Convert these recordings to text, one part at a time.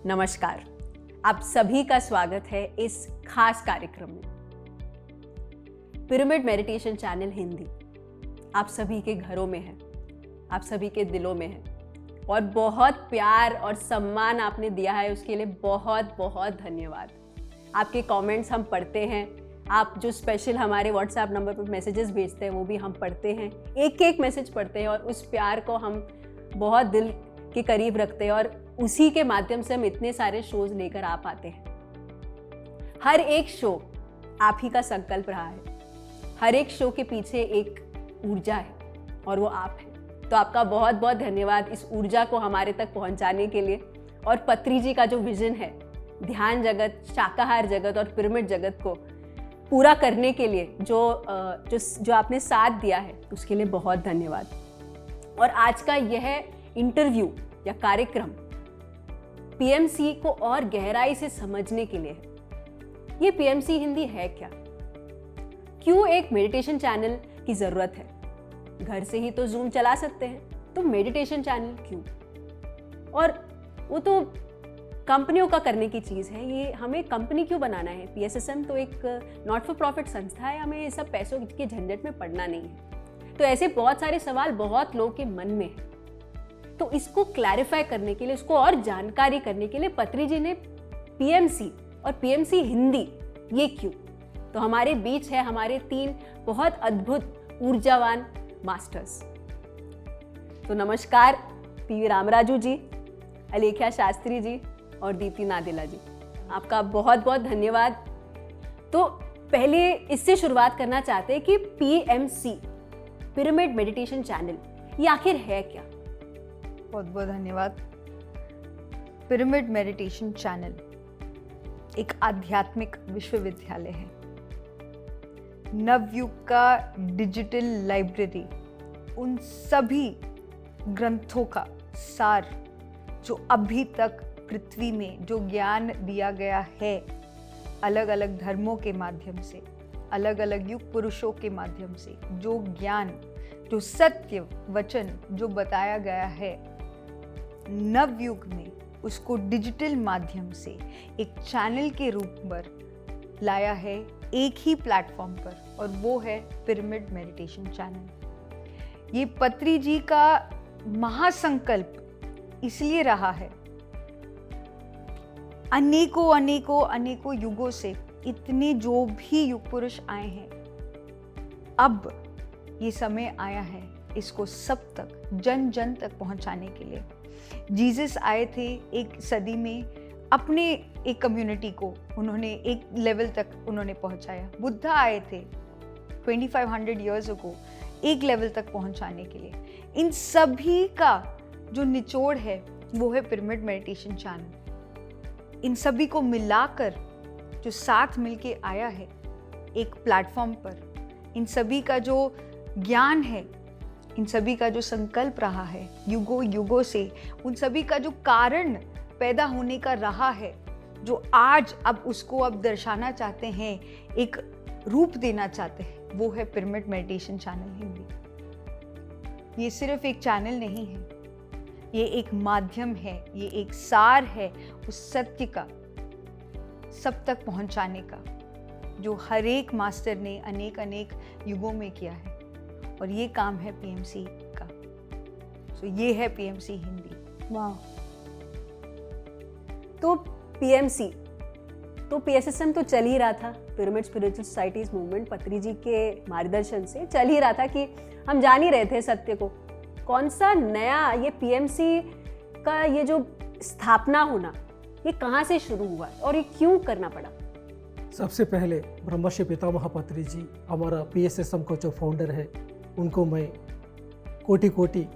नमस्कार, आप सभी का स्वागत है इस खास कार्यक्रम में। पिरामिड मेडिटेशन चैनल हिंदी आप सभी के घरों में है, आप सभी के दिलों में है और बहुत प्यार और सम्मान आपने दिया है, उसके लिए बहुत बहुत धन्यवाद। आपके कमेंट्स हम पढ़ते हैं, आप जो स्पेशल हमारे व्हाट्सएप नंबर पर मैसेजेस भेजते हैं वो भी हम पढ़ते हैं, एक एक मैसेज पढ़ते हैं और उस प्यार को हम बहुत दिल के करीब रखते हैं और उसी के माध्यम से हम इतने सारे शोज लेकर आ पाते हैं। हर एक शो आप ही का संकल्प रहा है, हर एक शो के पीछे एक ऊर्जा है और वो आप हैं। तो आपका बहुत बहुत धन्यवाद इस ऊर्जा को हमारे तक पहुंचाने के लिए। और पत्री जी का जो विजन है ध्यान जगत, शाकाहार जगत और पिरामिड जगत को पूरा करने के लिए जो आपने साथ दिया है उसके लिए बहुत धन्यवाद। और आज का यह इंटरव्यू या कार्यक्रम पीएमसी को और गहराई से समझने के लिए है। ये पीएमसी हिंदी है क्या? क्यों एक मेडिटेशन चैनल की जरूरत है? घर से ही तो जूम चला सकते हैं, तो मेडिटेशन चैनल क्यों? और वो तो कंपनियों का करने की चीज़ है, ये हमें कंपनी क्यों बनाना है? पीएसएसएम तो एक नॉट फॉर प्रॉफिट संस्था है, हमें ये सब पैसों के झंझट में पड़ना नहीं है। तो ऐसे बहुत सारे सवाल बहुत लोगों के मन में है। तो इसको क्लैरिफाई करने के लिए, इसको और जानकारी करने के लिए पत्री जी ने पीएमसी और पीएमसी हिंदी ये क्यों, तो हमारे बीच है हमारे 3 बहुत अद्भुत ऊर्जावान मास्टर्स। तो नमस्कार पी रामराजू जी, अलेख्या शास्त्री जी और दीप्ति नादेला जी, आपका बहुत बहुत धन्यवाद। तो पहले इससे शुरुआत करना चाहते हैं कि पीएमसी पिरामिड मेडिटेशन चैनल ये आखिर है क्या? बहुत बहुत धन्यवाद। पिरामिड मेडिटेशन चैनल एक आध्यात्मिक विश्वविद्यालय है, नवयुग का डिजिटल लाइब्रेरी, उन सभी ग्रंथों का सार जो अभी तक पृथ्वी में जो ज्ञान दिया गया है, अलग अलग धर्मों के माध्यम से, अलग अलग युग पुरुषों के माध्यम से, जो ज्ञान, जो सत्य वचन जो बताया गया है नवयुग में, उसको डिजिटल माध्यम से एक चैनल के रूप पर लाया है एक ही प्लेटफॉर्म पर, और वो है पिरामिड मेडिटेशन चैनल। ये पत्री जी का महासंकल्प इसलिए रहा है, अनेकों अनेकों अनेकों युगों से इतने जो भी युग पुरुष आए हैं, अब ये समय आया है इसको सब तक, जन जन तक पहुंचाने के लिए। जीसस आए थे एक सदी में, अपने एक कम्युनिटी को उन्होंने एक लेवल तक उन्होंने पहुंचाया। बुद्धा आए थे 2500 ईयर्स अगो एक लेवल तक पहुंचाने के लिए। इन सभी का जो निचोड़ है वो है पिरामिड मेडिटेशन चैनल। इन सभी को मिलाकर जो साथ मिलके आया है एक प्लेटफॉर्म पर, इन सभी का जो ज्ञान है, इन सभी का जो संकल्प रहा है युगों युगों से, उन सभी का जो कारण पैदा होने का रहा है, जो आज अब उसको अब दर्शाना चाहते हैं, एक रूप देना चाहते हैं, वो है पिरामिड मेडिटेशन चैनल हिंदी। ये सिर्फ एक चैनल नहीं है, ये एक माध्यम है, ये एक सार है उस सत्य का सब तक पहुंचाने का, जो हर एक मास्टर ने अनेक अनेक युगों में किया है, और ये काम है पीएमसी का। सो ये है पीएमसी हिंदी। वाह। तो पीएमसी तो पीएसएसएम तो चल ही रहा था, पिरामिड स्पिरिचुअल सोसाइटीज मूवमेंट पत्री जी के मार्गदर्शन से चल ही रहा था कि हम जान ही रहे थे सत्य को। कौन सा नया ये पीएमसी का ये जो स्थापना होना, ये कहाँ से शुरू हुआ और ये क्यों करना पड़ा? सबसे पहले ब्रह्मर्षि पितामह पत्री जी, हमारा पीएसएसएम का जो फाउंडर है, उनको मैं कोटि कोटि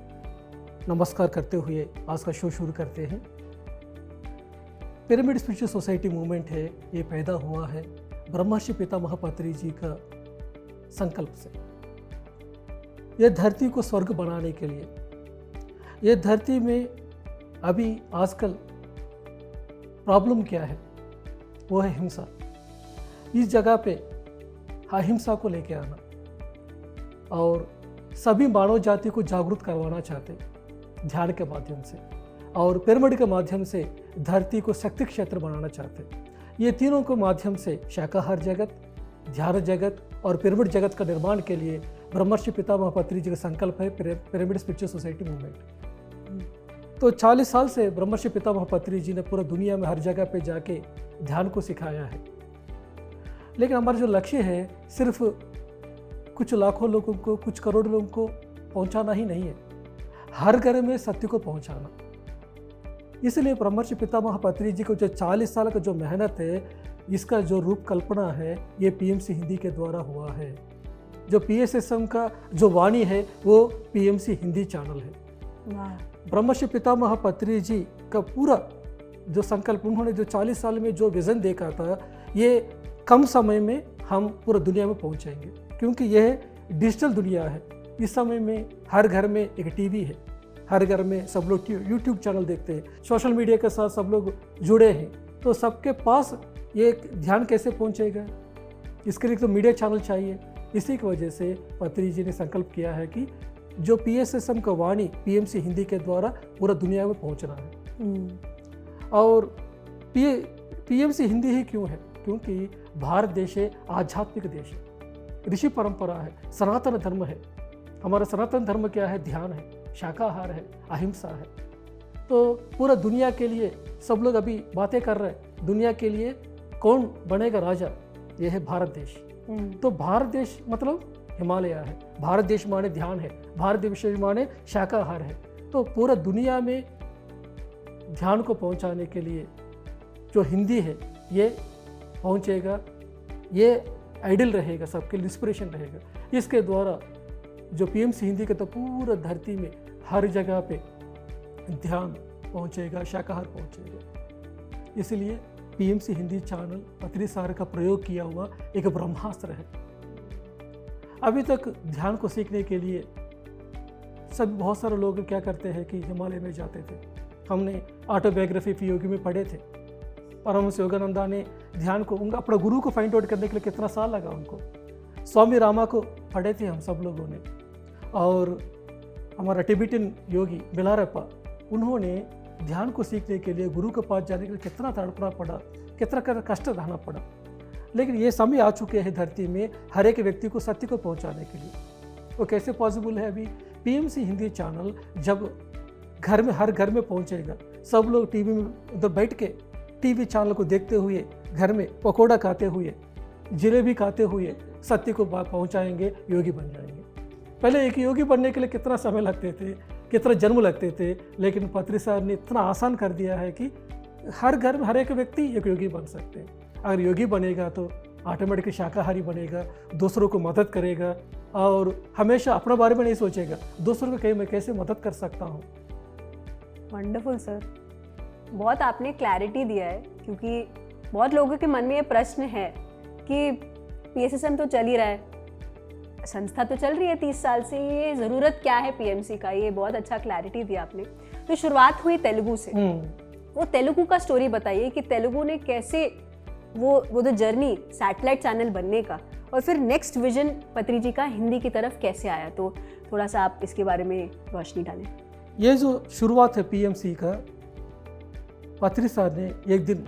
नमस्कार करते हुए आज का शो शुरू करते हैं। पिरामिड स्पिरिचुअल सोसाइटी मूवमेंट है, ये पैदा हुआ है ब्रह्मर्षि पितामह पत्री जी का संकल्प से। यह धरती को स्वर्ग बनाने के लिए, यह धरती में अभी आजकल प्रॉब्लम क्या है, वो है हिंसा। इस जगह पे अहिंसा को लेके आना, और सभी मानव जाति को जागरूक करवाना चाहते ध्यान के माध्यम से, और पिरामिड के माध्यम से धरती को शक्ति क्षेत्र बनाना चाहते। ये तीनों के माध्यम से शाकाहार जगत, ध्यान जगत और पिरामिड जगत का निर्माण के लिए ब्रह्मर्षि पितामह पत्री जी का संकल्प है पिरामिड स्पिरिचुअल सोसाइटी मूवमेंट। तो 40 साल से ब्रह्मर्षि पितामह पत्री जी ने पूरा दुनिया में हर जगह पे जाके ध्यान को सिखाया है। लेकिन हमारा जो लक्ष्य है सिर्फ कुछ लाखों लोगों को, कुछ करोड़ लोगों को पहुंचाना ही नहीं है, हर घर में सत्य को पहुंचाना। इसलिए ब्रह्मर्षि पितामह पत्री जी को जो 40 साल का जो मेहनत है, इसका जो रूप कल्पना है, ये पीएमसी हिंदी के द्वारा हुआ है। जो PSSM का जो वाणी है वो PMC हिंदी चैनल है। ब्रह्मर्षि पितामह पत्री जी का पूरा जो संकल्प, उन्होंने जो 40 साल में जो विज़न देखा था, ये कम समय में हम पूरा दुनिया में पहुंचेंगे, क्योंकि यह डिजिटल दुनिया है। इस समय में हर घर में एक टीवी है, हर घर में सब लोग यूट्यूब चैनल देखते हैं, सोशल मीडिया के साथ सब लोग जुड़े हैं। तो सबके पास ये ध्यान कैसे पहुंचेगा, इसके लिए तो मीडिया चैनल चाहिए। इसी की वजह से पत्री जी ने संकल्प किया है कि जो PSSM का वाणी PMC हिंदी के द्वारा पूरा दुनिया में पहुंचना है। और PMC हिंदी ही क्यों है? क्योंकि भारत देश है आध्यात्मिक देश है, ऋषि परंपरा है, सनातन धर्म है। हमारा सनातन धर्म क्या है? ध्यान है, शाकाहार है, अहिंसा है। तो पूरा दुनिया के लिए सब लोग अभी बातें कर रहे हैं, दुनिया के लिए कौन बनेगा राजा, ये है भारत देश। तो भारत देश मतलब हिमालय है, भारत देश माने ध्यान है, भारत देश माने शाकाहार है। तो पूरा दुनिया में ध्यान को पहुंचाने के लिए जो हिंदी है ये पहुंचेगा, ये आइडियल रहेगा, सबके लिए इंस्पिरेशन रहेगा। इसके द्वारा जो PMC हिंदी का तो पूरा धरती में हर जगह पे ध्यान पहुंचेगा, शाकाहार पहुंचेगा। इसलिए PMC हिंदी चैनल पत्री सार का प्रयोग किया हुआ एक ब्रह्मास्त्र है। अभी तक ध्यान को सीखने के लिए सब बहुत सारे लोग क्या करते हैं कि हिमालय में जाते थे। हमने ऑटोबायोग्राफी योगी में पढ़े थे, परमहंस योगानंदा ने ध्यान को उनका अपना गुरु को फाइंड आउट करने के लिए कितना साल लगा उनको। स्वामी रामा को पढ़े थे हम सब लोगों ने, और हमारा टिबेटन योगी बिलारप्पा, उन्होंने ध्यान को सीखने के लिए गुरु के पास जाने के लिए कितना तड़पना पड़ा, कितना कष्ट रहना पड़ा। लेकिन ये समय आ चुके हैं धरती में हर एक व्यक्ति को सत्य को पहुंचाने के लिए। वो कैसे पॉसिबल है? अभी PMC हिंदी चैनल जब घर में हर घर में पहुंचेगा, सब लोग टीवी में उधर बैठ के टीवी चैनल को देखते हुए, घर में पकौड़ा खाते हुए, जलेबी खाते हुए सत्य को पहुंचाएंगे, योगी बन जाएंगे। पहले एक योगी बनने के लिए कितना समय लगते थे, कितना जन्म लगते थे, लेकिन पत्री साहब ने इतना आसान कर दिया है कि हर घर में हर एक व्यक्ति एक योगी बन सकते हैं। अगर योगी बनेगा तो ऑटोमेटिकली शाकाहारी बनेगा, दूसरों को मदद करेगा और हमेशा अपने बारे में नहीं सोचेगा, दूसरों को कहीं मैं कैसे मदद कर सकता हूँ। वंडरफुल सर, बहुत आपने क्लैरिटी दिया है, क्योंकि बहुत लोगों के मन में ये प्रश्न है कि PSSM तो चल ही रहा है, संस्था तो चल रही है 30 साल से, ये ज़रूरत क्या है PMC का? ये बहुत अच्छा क्लैरिटी दिया आपने। तो शुरुआत हुई तेलुगु से, वो तेलुगु का स्टोरी बताइए कि तेलुगु ने कैसे वो जो जर्नी सैटेलाइट चैनल बनने का, और फिर नेक्स्ट विजन पत्री जी का हिंदी की तरफ कैसे आया, तो थोड़ा सा आप इसके बारे में रोशनी डालें। ये जो शुरुआत है PMC का, पत्री साहब ने एक दिन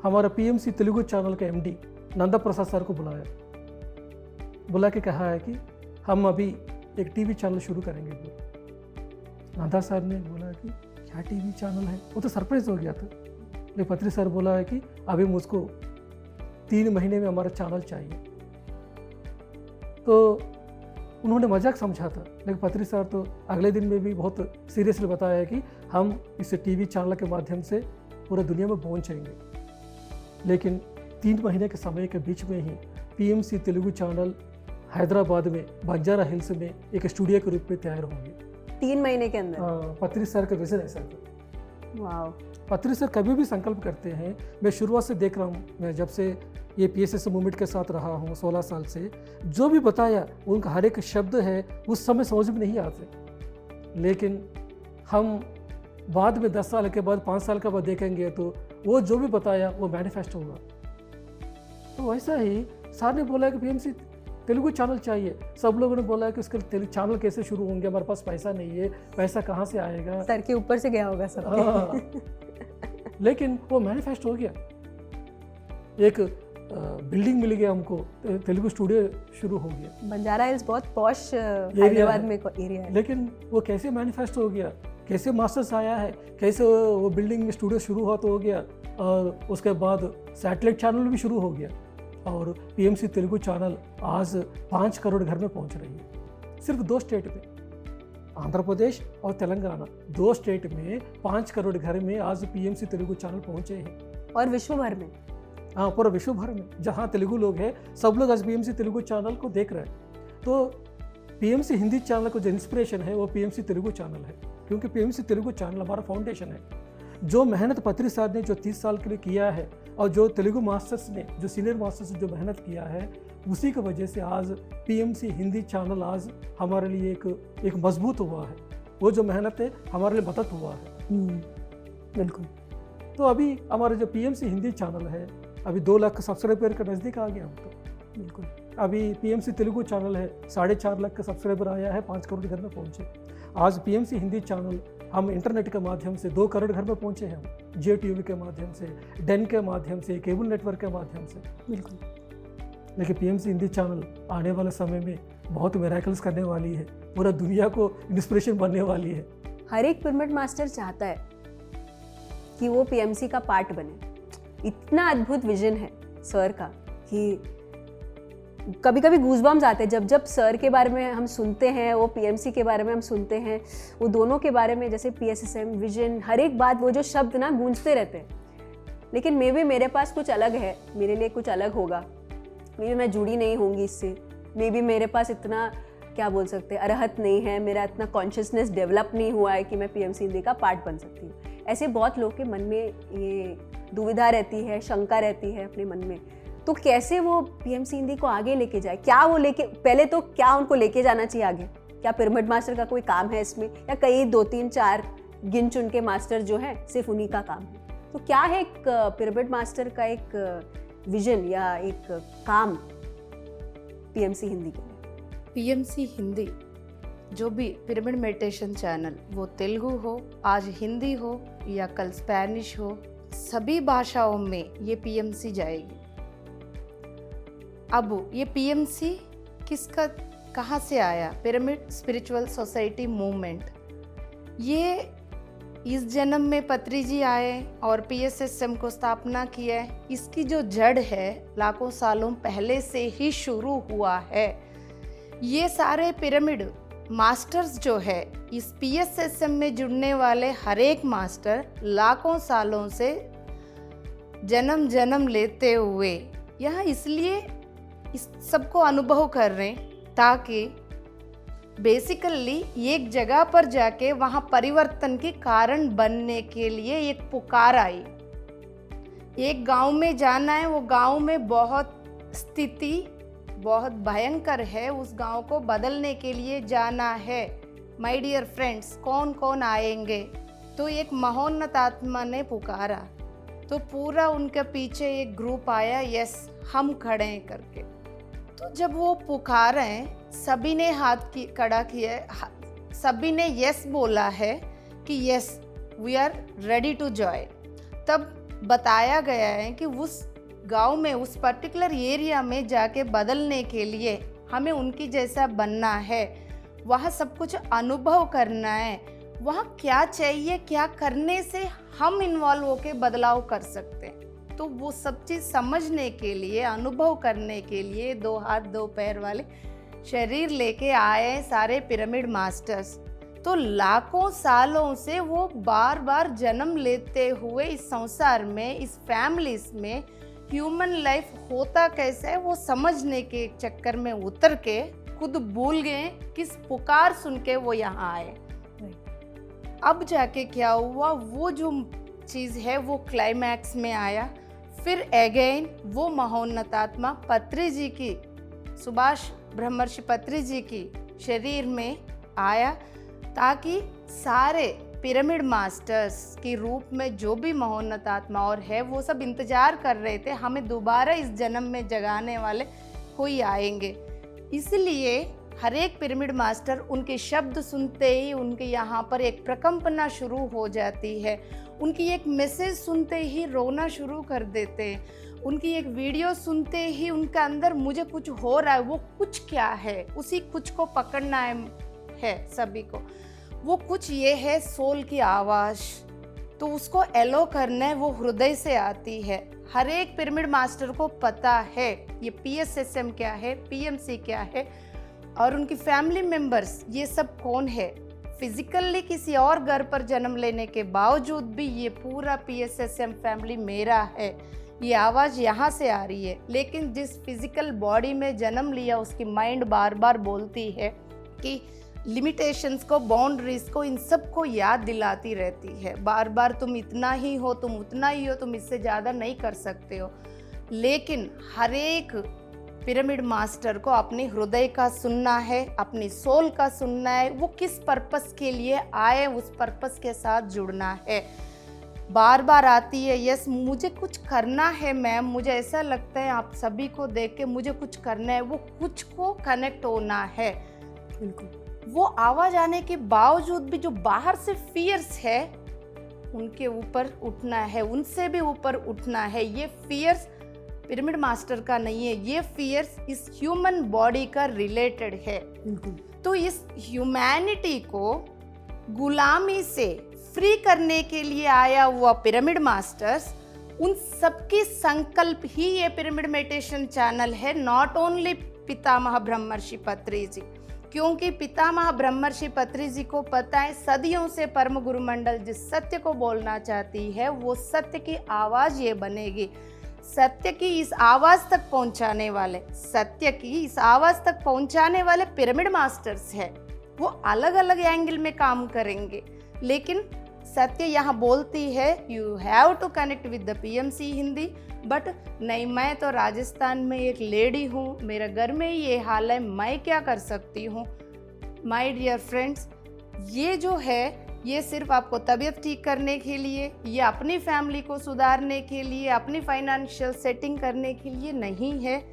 हमारा PMC तेलुगु चैनल का MD नंदा प्रसाद सर को बुला के कहा है कि हम अभी एक टीवी चैनल शुरू करेंगे। नंदा सर ने बोला कि क्या टीवी चैनल है? वो तो सरप्राइज हो गया था। लेकिन पत्री सर बोला है कि अभी मुझको 3 महीने में हमारा चैनल चाहिए। तो उन्होंने मजाक समझा था, लेकिन पत्री सर तो अगले दिन में भी बहुत सीरियसली बताया कि हम इस टीवी चैनल के माध्यम से पूरा दुनिया में पहुंचेंगे। लेकिन 3 महीने के समय के बीच में ही PMC तेलुगु चैनल हैदराबाद में बंजारा हिल्स में एक स्टूडियो के रूप में तैयार होंगे 3 महीने के अंदर। पत्री सर का विजन ऐसा था। वाह। पत्री सर कभी भी संकल्प करते हैं, मैं शुरुआत से देख रहा हूँ, मैं जब से ये PSSM मूवमेंट के साथ रहा हूँ 16 साल से, जो भी बताया उनका हर एक शब्द है उस समय समझ में नहीं आते, लेकिन हम बाद में 10 साल के बाद 5 साल के बाद देखेंगे तो वो जो भी बताया वो मैनिफेस्ट होगा। तो वैसा ही सर ने बोला कि PMC तेलुगु चैनल चाहिए। सब लोगों ने बोला कि उसके तेलुगु चैनल कैसे शुरू होंगे, हमारे पास पैसा नहीं है, पैसा कहाँ से आएगा। सर के ऊपर से गया होगा सब। हाँ, लेकिन वो मैनिफेस्ट हो गया। एक बिल्डिंग मिल गया हमको, तेलुगु स्टूडियो शुरू हो गया। बंजारा हिल्स बहुत पॉश हैदराबाद में एरिया है। लेकिन वो कैसे मैनिफेस्ट हो गया, कैसे मास्टर्स आया है, कैसे वो बिल्डिंग में स्टूडियो शुरू हुआ तो हो गया, और उसके बाद सैटेलाइट चैनल भी शुरू हो गया, और पीएमसी तेलुगु चैनल आज 5 करोड़ घर में पहुंच रही है। सिर्फ 2 स्टेट में, आंध्र प्रदेश और तेलंगाना, 2 स्टेट में 5 करोड़ घर में आज पीएमसी तेलुगु चैनल पहुंचे हैं। और विश्व भर में, हाँ, पूरा विश्व भर में जहाँ तेलुगु लोग हैं, सब लोग आज पीएमसी तेलुगु चैनल को देख रहे हैं। तो पीएमसी हिंदी चैनल को जो इंस्पिरेशन है वो पीएमसी तेलुगु चैनल है, क्योंकि पीएमसी तेलुगु चैनल हमारा फाउंडेशन है। जो मेहनत पत्री साहब ने जो 30 साल के लिए किया है, और जो तेलुगु मास्टर्स ने, जो सीनियर मास्टर्स ने जो मेहनत किया है, उसी की वजह से आज पीएमसी हिंदी चैनल आज हमारे लिए एक मजबूत हुआ है। वो जो मेहनत है हमारे लिए मदद हुआ है। बिल्कुल। तो अभी हमारे जो पीएमसी हिंदी चैनल है, अभी 2 लाख सब्सक्राइबर के नज़दीक आ गया हम तो। बिल्कुल। अभी पीएमसी तेलुगु चैनल है, 4.5 लाख का सब्सक्राइबर आया है, 5 करोड़ घर में पहुंचे। आज पीएमसी हिंदी चैनल हम इंटरनेट के माध्यम से 2 करोड़ घर में पहुंचे हैं, हम JTV के माध्यम से, डेन के माध्यम से, केबल नेटवर्क के माध्यम से। बिल्कुल। लेकिन पीएमसी हिंदी चैनल आने वाले समय में बहुत मिरेकल्स करने वाली है, पूरा दुनिया को इंस्पिरेशन बनने वाली है। हर एक पिरामिड मास्टर चाहता है कि वो पीएमसी का पार्ट बने। इतना अद्भुत विजन है सर का कि कभी कभी गूज़बम्स आते हैं जब सर के बारे में हम सुनते हैं, वो पीएमसी के बारे में हम सुनते हैं, वो दोनों के बारे में, जैसे PSSM, विजन, हर एक बात, वो जो शब्द ना गूंजते रहते हैं। लेकिन मेरे पास कुछ अलग है, मेरे लिए कुछ अलग होगा, मैं जुड़ी नहीं होंगी इससे, मेरे पास इतना, क्या बोल सकते हैं, अरहत नहीं है, मेरा इतना कॉन्शियसनेस डेवलप नहीं हुआ है कि मैं पीएमसी हिंदी का पार्ट बन सकती हूँ। ऐसे बहुत लोग के मन में ये दुविधा रहती है, शंका रहती है अपने मन में। तो कैसे वो पीएमसी हिंदी को आगे लेके जाए, क्या वो पहले तो क्या उनको लेके जाना चाहिए आगे? क्या पिरामिड मास्टर का कोई काम है इसमें, या कई 2-3-4 गिन चुन के मास्टर जो हैं सिर्फ उन्हीं का काम है? तो क्या है एक पिरामिड मास्टर का एक विजन या एक काम पीएमसी हिंदी के लिए? पीएमसी हिंदी जो भी पिरामिड मेडिटेशन चैनल, वो तेलुगु हो, आज हिंदी हो या कल स्पेनिश हो, सभी भाषाओं में ये पीएमसी जाएगी। अब ये पीएमसी किसका, कहाँ से आया? Pyramid spiritual society movement. ये इस जन्म में पत्री जी आए और PSSM को स्थापना किया है। इसकी जो जड़ है लाखों सालों पहले से ही शुरू हुआ है। ये सारे पिरामिड मास्टर्स जो है, इस PSSM में जुड़ने वाले हर एक मास्टर लाखों सालों से जन्म जन्म लेते हुए यहाँ इसलिए इस सबको अनुभव कर रहे हैं, ताकि बेसिकली एक जगह पर जाके वहाँ परिवर्तन के कारण बनने के लिए एक पुकार आई। एक गांव में जाना है, वो गांव में बहुत स्थिति बहुत भयंकर है, उस गांव को बदलने के लिए जाना है। माय डियर फ्रेंड्स, कौन कौन आएंगे? तो एक महोन्नत आत्मा ने पुकारा, तो पूरा उनके पीछे एक ग्रुप आया, यस हम खड़े हैं करके। तो जब वो पुकारे हैं, सभी ने हाथ की कड़ा किया, सभी ने यस बोला है कि yes we are ready to join. तब बताया गया है कि उस गांव में, उस पर्टिकुलर एरिया में जाके बदलने के लिए हमें उनकी जैसा बनना है, वहाँ सब कुछ अनुभव करना है, वहाँ क्या चाहिए, क्या करने से हम इन्वॉल्व होके बदलाव कर सकते हैं। तो वो सब चीज़ समझने के लिए, अनुभव करने के लिए 2 हाथ 2 पैर वाले शरीर लेके आए सारे पिरामिड मास्टर्स। तो लाखों सालों से वो बार बार जन्म लेते हुए इस संसार में, इस फैमिलीज में ह्यूमन लाइफ होता कैसे है वो समझने के चक्कर में उतर के खुद भूल गए, किस पुकार सुन के वो यहाँ आए। अब जाके क्या हुआ, वो जो चीज़ है वो क्लाइमैक्स में आया। फिर अगेन वो महोन्नत आत्मा पत्री जी की, सुभाष ब्रह्मर्षि पत्री जी की शरीर में आया, ताकि सारे पिरामिड मास्टर्स के रूप में जो भी महोन्नत आत्मा और है, वो सब इंतजार कर रहे थे हमें दोबारा इस जन्म में जगाने वाले कोई आएंगे। इसलिए हर एक पिरामिड मास्टर उनके शब्द सुनते ही उनके यहाँ पर एक प्रकंपना शुरू हो जाती है, उनकी एक मैसेज सुनते ही रोना शुरू कर देते हैं, उनकी एक वीडियो सुनते ही उनका अंदर मुझे कुछ हो रहा है, वो कुछ क्या है, उसी कुछ को पकड़ना है सभी को। वो कुछ ये है सोल की आवाज़, तो उसको एलो करना है, वो हृदय से आती है। हर एक पिरामिड मास्टर को पता है ये PSSM क्या है, PMC क्या है, और उनकी फैमिली मेंबर्स ये सब कौन है। फिजिकली किसी और घर पर जन्म लेने के बावजूद भी ये पूरा PSSM फैमिली मेरा है, ये आवाज़ यहाँ से आ रही है। लेकिन जिस फिजिकल बॉडी में जन्म लिया उसकी माइंड बार बार बोलती है कि लिमिटेशंस को, बाउंड्रीज को, इन सब को याद दिलाती रहती है, बार बार तुम इतना ही हो, तुम उतना ही हो, तुम इससे ज़्यादा नहीं कर सकते हो। लेकिन हर एक पिरामिड मास्टर को अपने हृदय का सुनना है, अपनी सोल का सुनना है, वो किस पर्पस के लिए आए उस पर्पस के साथ जुड़ना है। बार बार आती है यस मुझे कुछ करना है मैम, मुझे ऐसा लगता है आप सभी को देख के मुझे कुछ करना है, वो कुछ को कनेक्ट होना है। बिल्कुल। वो आवाज आने के बावजूद भी जो बाहर से फियर्स है उनके ऊपर उठना है, उनसे भी ऊपर उठना है। ये फियर्स पिरामिड मास्टर का नहीं है, ये फियर्स इस ह्यूमन बॉडी का रिलेटेड है। तो इस ह्यूमैनिटी को गुलामी से फ्री करने के लिए आया हुआ पिरामिड मास्टर्स, उन सबकी संकल्प ही ये पिरामिड मेडिटेशन चैनल है। नॉट ओनली पितामह ब्रह्मर्षि पत्री जी, क्योंकि पितामह ब्रह्मर्षि पत्री जी को पता है सदियों से परम गुरु मंडल जिस सत्य को बोलना चाहती है वो सत्य की आवाज ये बनेगी। सत्य की इस आवाज तक पहुंचाने वाले, सत्य की इस आवाज तक पहुंचाने वाले पिरामिड मास्टर्स है। वो अलग अलग एंगल में काम करेंगे, लेकिन सत्य यहाँ बोलती है you have to connect with the PMC Hindi. But नहीं, मैं तो राजस्थान में एक लेडी हूँ, मेरे घर में ये हाल है, मैं क्या कर सकती हूँ। माय डियर फ्रेंड्स, ये जो है ये सिर्फ आपको तबीयत ठीक करने के लिए या अपनी फैमिली को सुधारने के लिए, अपनी फाइनेंशियल सेटिंग करने के लिए नहीं है।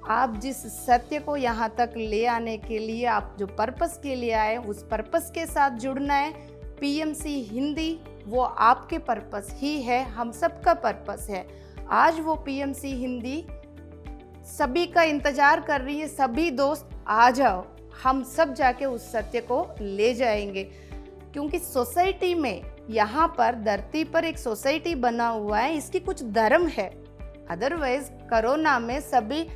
आप जिस सत्य को यहाँ तक ले आने के लिए, आप जो पर्पस के लिए आए उस पर्पस के साथ जुड़ना है। PMC हिंदी वो आपके पर्पस ही है, हम सबका पर्पस है। आज वो PMC हिंदी सभी का इंतजार कर रही है। सभी दोस्त आ जाओ, हम सब जाके उस सत्य को ले जाएंगे, क्योंकि सोसाइटी में यहाँ पर धरती पर एक सोसाइटी बना हुआ है, इसकी कुछ धर्म है। अदरवाइज कोरोना में सभी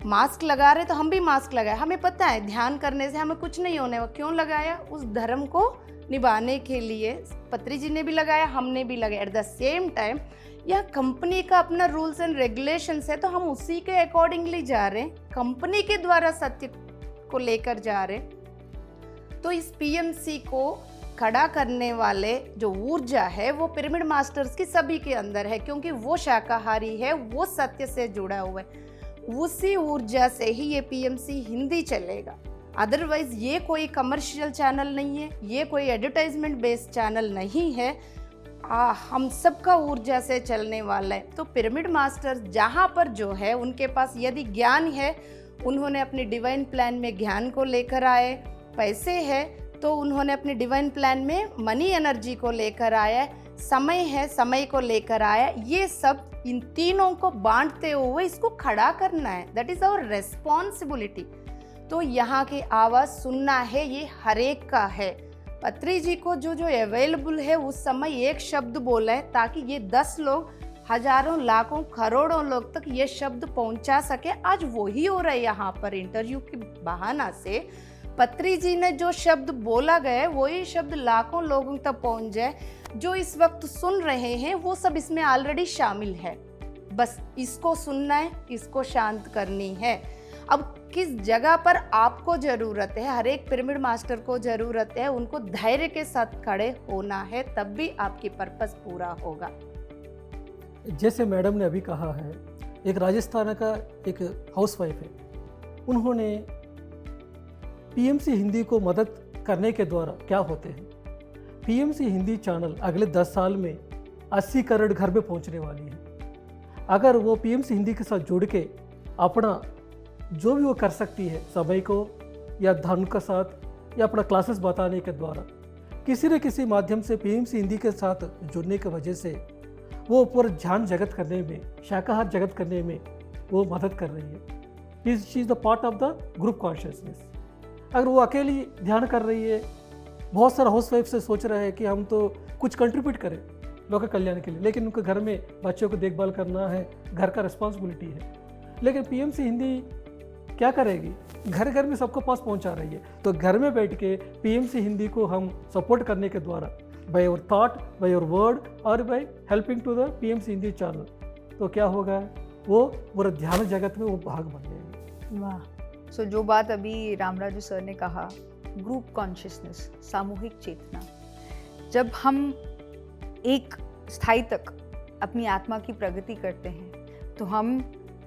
मास्क लगा रहे तो हम भी मास्क लगाए, हमें पता है ध्यान करने से हमें कुछ नहीं होने। वो क्यों लगाया? उस धर्म को निभाने के लिए। पत्री जी ने भी लगाया, हमने भी लगाया। एट द सेम टाइम यह कंपनी का अपना रूल्स एंड रेगुलेशंस है, तो हम उसी के अकॉर्डिंगली जा रहे हैं, कंपनी के द्वारा सत्य को लेकर जा रहे हैं। तो इस PMC को खड़ा करने वाले जो ऊर्जा है वो पिरामिड मास्टर्स की सभी के अंदर है, क्योंकि वो शाकाहारी है, वो सत्य से जुड़ा हुआ है। उसी ऊर्जा से ही ये PMC हिंदी चलेगा। अदरवाइज ये कोई कमर्शियल चैनल नहीं है, ये कोई एडवर्टाइजमेंट बेस्ड चैनल नहीं है। हम सबका ऊर्जा से चलने वाला है। तो पिरामिड मास्टर्स जहाँ पर जो है उनके पास यदि ज्ञान है, उन्होंने अपने डिवाइन प्लान में ज्ञान को लेकर आए। पैसे है तो उन्होंने अपने डिवाइन प्लान में मनी एनर्जी को लेकर आया। समय है, समय को लेकर आया। ये सब इन तीनों को बांटते हुए इसको खड़ा करना है। That is our responsibility. तो यहाँ की आवाज़ सुनना है, ये हर एक का है। पत्री जी को जो जो अवेलेबल है उस समय एक शब्द बोला है, ताकि ये 10 लोग, हजारों, लाखों, करोड़ों लोग तक ये शब्द पहुंचा सके। आज वही हो रहा है यहाँ पर। इंटरव्यू के बहाना से पत्री जी ने जो शब्द बोला गया वही शब्द लाखों लोगों तक पहुंच जाए। जो इस वक्त सुन रहे हैं वो सब इसमें ऑलरेडी शामिल है। बस इसको सुनना है, इसको शांत करनी है। अब किस जगह पर आपको ज़रूरत है, हर एक पिरामिड मास्टर को ज़रूरत है, उनको धैर्य के साथ खड़े होना है, तब भी आपकी पर्पस पूरा होगा। जैसे मैडम ने अभी कहा है, एक राजस्थान का एक हाउसवाइफ है, उन्होंने PMC हिंदी को मदद करने के द्वारा क्या होते हैं। PMC हिंदी चैनल अगले 10 साल में 80 करोड़ घर में पहुंचने वाली है। अगर वो PMC हिंदी के साथ जुड़ के अपना जो भी वो कर सकती है समय को या धन के साथ या अपना क्लासेस बताने के द्वारा किसी न किसी माध्यम से पीएमसी हिंदी के साथ जुड़ने की वजह से वो ऊपर ध्यान जगत करने में, शाकाहार जगत करने में वो मदद कर रही है। She is the part of the group consciousness. अगर वो अकेली ध्यान कर रही है, बहुत सारा हाउस वाइफ से सोच रहे हैं कि हम तो कुछ कंट्रीब्यूट करें लोक कल्याण के लिए, लेकिन उनके घर में बच्चों को देखभाल करना है, घर का रिस्पॉन्सिबिलिटी है। लेकिन पीएमसी हिंदी क्या करेगी? घर घर में सबको पास पहुंचा रही है। तो घर में बैठ के पीएमसी हिंदी को हम सपोर्ट करने के द्वारा by your thought, by your word और by helping to the PMC Hindi channel, तो क्या होगा, वो पूरा ध्यान जगत में वो भाग बन जाएगी। वाह। सो जो बात अभी रामराजू सर ने कहा, ग्रुप कॉन्शियसनेस, सामूहिक चेतना, जब हम एक स्थाई तक अपनी आत्मा की प्रगति करते हैं तो हम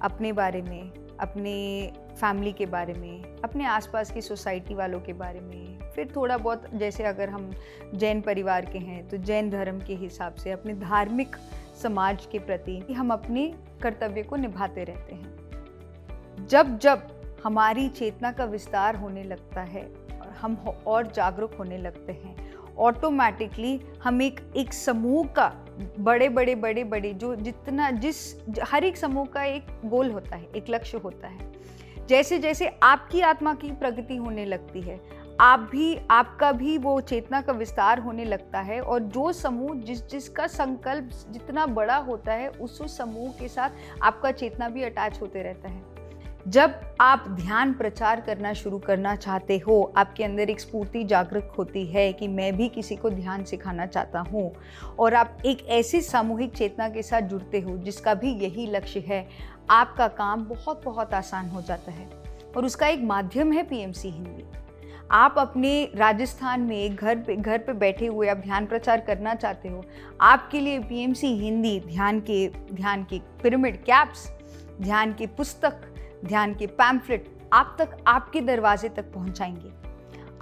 अपने बारे में, अपने फैमिली के बारे में, अपने आसपास की सोसाइटी वालों के बारे में, फिर थोड़ा बहुत जैसे अगर हम जैन परिवार के हैं तो जैन धर्म के हिसाब से अपने धार्मिक समाज के प्रति हम अपने कर्तव्य को निभाते रहते हैं। जब जब हमारी चेतना का विस्तार होने लगता है और हम और जागरूक होने लगते हैं, ऑटोमेटिकली हम एक समूह का बड़े जो जितना हर एक समूह का एक गोल होता है, एक लक्ष्य होता है। जैसे जैसे आपकी आत्मा की प्रगति होने लगती है, आपका भी वो चेतना का विस्तार होने लगता है, और जो समूह जिसका संकल्प जितना बड़ा होता है उस समूह के साथ आपका चेतना भी अटैच होते रहता है। जब आप ध्यान प्रचार करना शुरू करना चाहते हो, आपके अंदर एक स्फूर्ति जागृत होती है कि मैं भी किसी को ध्यान सिखाना चाहता हूँ, और आप एक ऐसी सामूहिक चेतना के साथ जुड़ते हो जिसका भी यही लक्ष्य है, आपका काम बहुत बहुत आसान हो जाता है। और उसका एक माध्यम है पीएमसी हिंदी। आप अपने राजस्थान में घर पे बैठे हुए आप ध्यान प्रचार करना चाहते हो, आपके लिए पीएमसी हिंदी ध्यान के पिरामिड कैप्स, ध्यान की पुस्तक, ध्यान के पैम्फलेट आपके दरवाजे तक पहुंचाएंगे।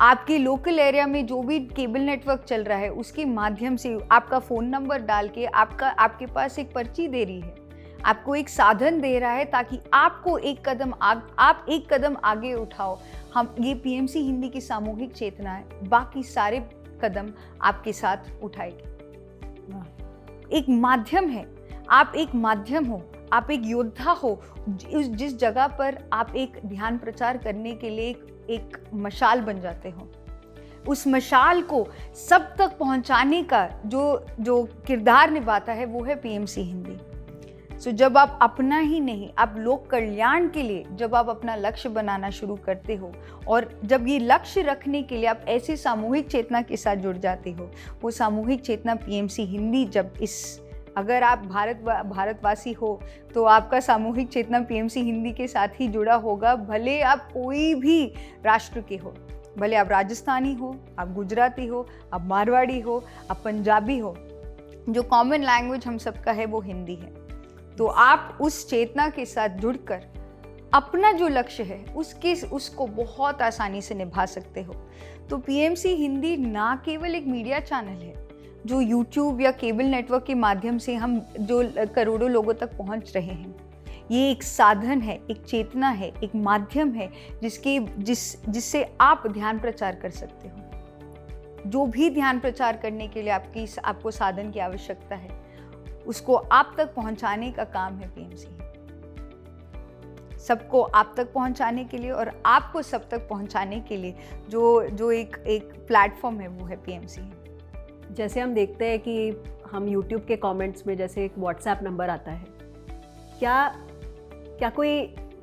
आपके लोकल एरिया में जो भी केबल नेटवर्क चल रहा है उसके माध्यम से आपका फ़ोन नंबर डाल के आपके पास एक पर्ची दे रही है, आपको एक साधन दे रहा है ताकि आपको आप एक कदम आगे उठाओ। हम ये पीएमसी हिंदी की सामूहिक चेतना है, बाकी सारे कदम आपके साथ उठाएगी। एक माध्यम है, आप एक माध्यम हो, आप एक योद्धा हो। जिस जगह पर आप एक ध्यान प्रचार करने के लिए एक मशाल बन जाते हो, उस मशाल को सब तक पहुंचाने का जो किरदार निभाता है वो है पीएमसी हिंदी। सो जब आप अपना ही नहीं, आप लोक कल्याण के लिए जब आप अपना लक्ष्य बनाना शुरू करते हो, और जब ये लक्ष्य रखने के लिए आप ऐसी सामूहिक चेतना के साथ जुड़ जाते हो, वो सामूहिक चेतना पीएमसी हिंदी अगर आप भारतवासी हो तो आपका सामूहिक चेतना पीएमसी हिंदी के साथ ही जुड़ा होगा, भले आप कोई भी राष्ट्र के हो, भले आप राजस्थानी हो, आप गुजराती हो, आप मारवाड़ी हो, आप पंजाबी हो, जो कॉमन लैंग्वेज हम सबका है वो हिंदी है। तो आप उस चेतना के साथ जुड़कर अपना जो लक्ष्य है उसको बहुत आसानी से निभा सकते हो। तो पीएमसी हिंदी ना केवल एक मीडिया चैनल है जो यूट्यूब या केबल नेटवर्क के माध्यम से हम जो करोड़ों लोगों तक पहुंच रहे हैं, ये एक साधन है, एक चेतना है, एक माध्यम है जिससे आप ध्यान प्रचार कर सकते हो। जो भी ध्यान प्रचार करने के लिए आपको साधन की आवश्यकता है, उसको आप तक पहुंचाने का काम है पीएमसी। सबको आप तक पहुंचाने के लिए और आपको सब तक पहुंचाने के लिए जो एक प्लेटफॉर्म है वो है पीएमसी। जैसे हम देखते हैं कि हम YouTube के कमेंट्स में जैसे एक WhatsApp नंबर आता है, क्या कोई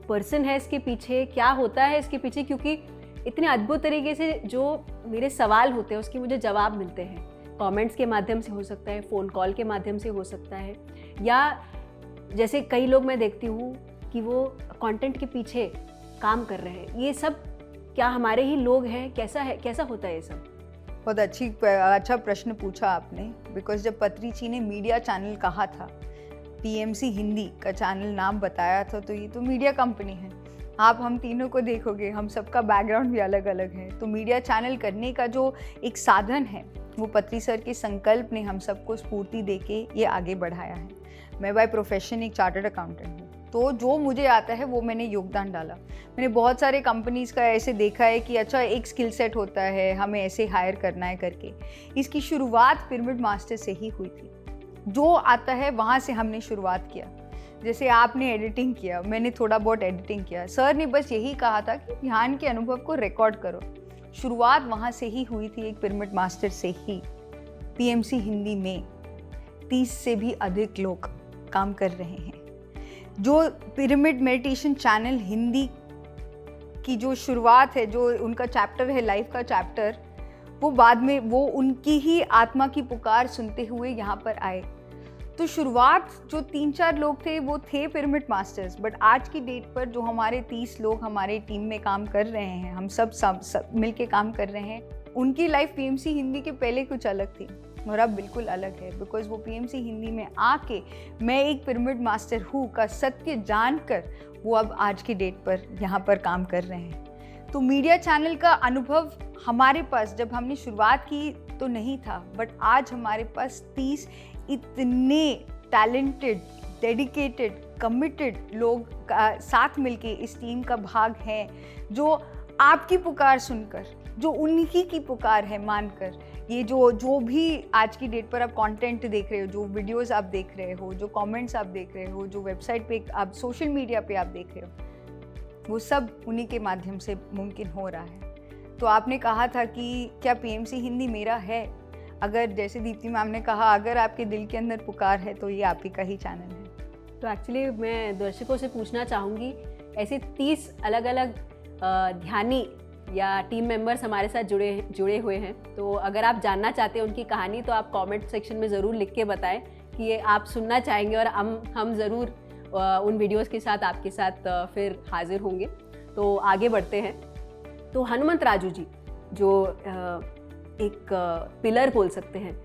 पर्सन है इसके पीछे, क्या होता है इसके पीछे? क्योंकि इतने अद्भुत तरीके से जो मेरे सवाल होते हैं उसके मुझे जवाब मिलते हैं। कमेंट्स के माध्यम से हो सकता है, फ़ोन कॉल के माध्यम से हो सकता है, या जैसे कई लोग मैं देखती हूँ कि वो कंटेंट के पीछे काम कर रहे हैं। ये सब क्या हमारे ही लोग हैं? कैसा होता है ये सब? बहुत अच्छा प्रश्न पूछा आपने, बिकॉज जब पत्री जी ने मीडिया चैनल कहा था, पीएमसी हिंदी का चैनल नाम बताया था, तो ये तो मीडिया कंपनी है। आप हम तीनों को देखोगे, हम सबका बैकग्राउंड भी अलग अलग है, तो मीडिया चैनल करने का जो एक साधन है वो पत्री सर के संकल्प ने हम सबको स्फूर्ति देके ये आगे बढ़ाया है। मैं बाय प्रोफेशन एक चार्टर्ड अकाउंटेंट हूँ, तो जो मुझे आता है वो मैंने योगदान डाला। मैंने बहुत सारे कंपनीज़ का ऐसे देखा है कि अच्छा एक स्किल सेट होता है, हमें ऐसे हायर करना है करके। इसकी शुरुआत पिरामिड मास्टर से ही हुई थी। जो आता है वहाँ से हमने शुरुआत किया। जैसे आपने एडिटिंग किया, मैंने थोड़ा बहुत एडिटिंग किया। सर ने बस यही कहा था कि ध्यान के अनुभव को रिकॉर्ड करो। शुरुआत वहाँ से ही हुई थी, एक पिरामिड मास्टर से ही। पीएमसी हिंदी में 30 से भी अधिक लोग काम कर रहे हैं। जो पिरामिड मेडिटेशन चैनल हिंदी की जो शुरुआत है, जो उनका चैप्टर है, लाइफ का चैप्टर, वो बाद में वो उनकी ही आत्मा की पुकार सुनते हुए यहाँ पर आए। तो शुरुआत जो 3-4 लोग थे वो थे पिरामिड मास्टर्स, बट आज की डेट पर जो हमारे 30 लोग हमारे टीम में काम कर रहे हैं, हम सब मिल के काम कर रहे हैं, उनकी लाइफ पीएमसी हिंदी के पहले कुछ अलग थी और अब बिल्कुल अलग है। बिकॉज वो पीएमसी हिंदी में आके मैं एक पिरामिड मास्टर हूँ का सत्य जानकर वो अब आज की डेट पर यहाँ पर काम कर रहे हैं। तो मीडिया चैनल का अनुभव हमारे पास जब हमने शुरुआत की तो नहीं था, बट आज हमारे पास 30 इतने टैलेंटेड, डेडिकेटेड, कमिटेड लोग साथ मिलके इस टीम का भाग हैं, जो आपकी पुकार सुनकर, जो उन्हीं की पुकार है मानकर, ये जो भी आज की डेट पर आप कंटेंट देख रहे हो, जो वीडियोस आप देख रहे हो, जो कमेंट्स आप देख रहे हो, जो वेबसाइट पे आप, सोशल मीडिया पे आप देख रहे हो, वो सब उन्हीं के माध्यम से मुमकिन हो रहा है। तो आपने कहा था कि क्या पीएमसी हिंदी मेरा है? अगर जैसे दीप्ति मैम ने कहा, अगर आपके दिल के अंदर पुकार है तो ये आप ही का ही चैनल है। तो एक्चुअली मैं दर्शकों से पूछना चाहूँगी, ऐसे 30 अलग अलग ध्यानी या टीम मेंबर्स हमारे साथ जुड़े हुए हैं, तो अगर आप जानना चाहते हैं उनकी कहानी तो आप कमेंट सेक्शन में ज़रूर लिख के बताएं कि ये आप सुनना चाहेंगे, और हम ज़रूर उन वीडियोस के साथ आपके साथ फिर हाजिर होंगे। तो आगे बढ़ते हैं। तो हनुमंत राजू जी, जो एक पिलर बोल सकते हैं,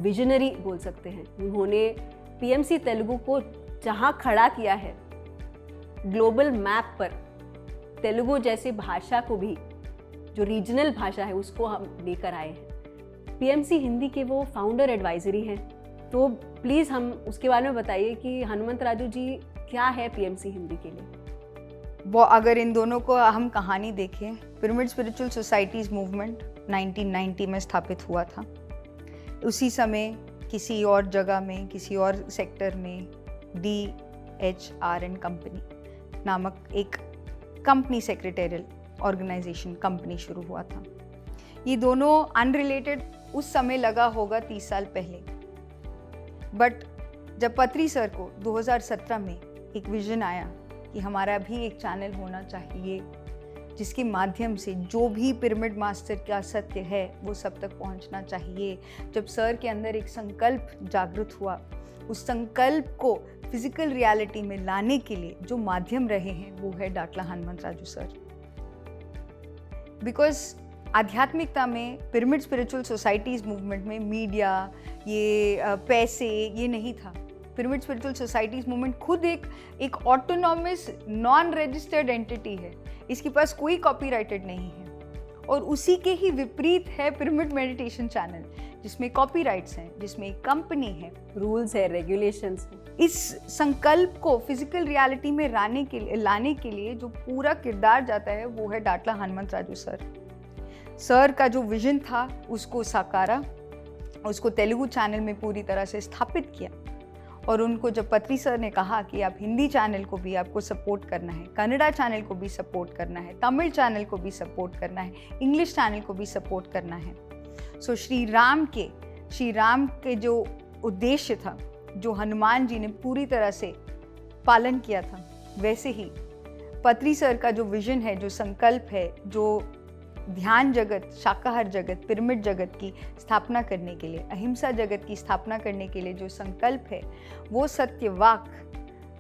विजनरी बोल सकते हैं, उन्होंने पीएमसी तेलुगु को जहाँ खड़ा किया है ग्लोबल मैप पर, तेलुगु जैसे भाषा को भी, जो रीजनल भाषा है, उसको हम लेकर आए हैं। पीएमसी हिंदी के वो फाउंडर एडवाइजरी हैं, तो प्लीज़ हम उसके बारे में बताइए कि हनुमंत राजू जी क्या है पीएमसी हिंदी के लिए। वो अगर इन दोनों को हम कहानी देखें, पिरामिड स्पिरिचुअल सोसाइटीज़ मूवमेंट 1990 में स्थापित हुआ था। उसी समय किसी और जगह में, किसी और सेक्टर में DHRN कंपनी नामक एक कंपनी सेक्रेटेरियल ऑर्गेनाइजेशन कंपनी शुरू हुआ था। ये दोनों अनरिलेटेड उस समय लगा होगा 30 साल पहले, बट जब पत्री सर को 2017 में एक विजन आया कि हमारा भी एक चैनल होना चाहिए जिसके माध्यम से जो भी पिरामिड मास्टर का सत्य है वो सब तक पहुंचना चाहिए, जब सर के अंदर एक संकल्प जागृत हुआ, उस संकल्प को फिजिकल रियलिटी में लाने के लिए जो माध्यम रहे हैं वो है डाटला हनुमंत राजू सर। बिकॉज आध्यात्मिकता में, पिरामिड स्पिरिचुअल सोसाइटीज़ मूवमेंट में मीडिया, ये पैसे, ये नहीं था। पिरामिड स्पिरिचुअल सोसाइटीज़ मूवमेंट खुद एक ऑटोनॉमस नॉन रजिस्टर्ड एंटिटी है, इसके पास कोई कॉपीराइटेड नहीं है। और उसी के ही विपरीत है पिरामिड मेडिटेशन चैनल, जिसमें कॉपीराइट्स हैं, जिसमें एक कंपनी है, रूल्स है, रेगुलेशंस हैं। इस संकल्प को फिजिकल रियलिटी में लाने के लिए जो पूरा किरदार जाता है वो है डाटला हनुमंत राजू सर। सर का जो विजन था उसको साकारा, उसको तेलुगु चैनल में पूरी तरह से स्थापित किया। और उनको जब पत्री सर ने कहा कि आप हिंदी चैनल को भी आपको सपोर्ट करना है, कन्नड़ा चैनल को भी सपोर्ट करना है, तमिल चैनल को भी सपोर्ट करना है, इंग्लिश चैनल को भी सपोर्ट करना है, सो श्री राम के जो उद्देश्य था, जो हनुमान जी ने पूरी तरह से पालन किया था, वैसे ही पत्री सर का जो विजन है, जो संकल्प है, जो ध्यान जगत, शाकाहार जगत, पिरामिड जगत की स्थापना करने के लिए, अहिंसा जगत की स्थापना करने के लिए जो संकल्प है, वो सत्यवाक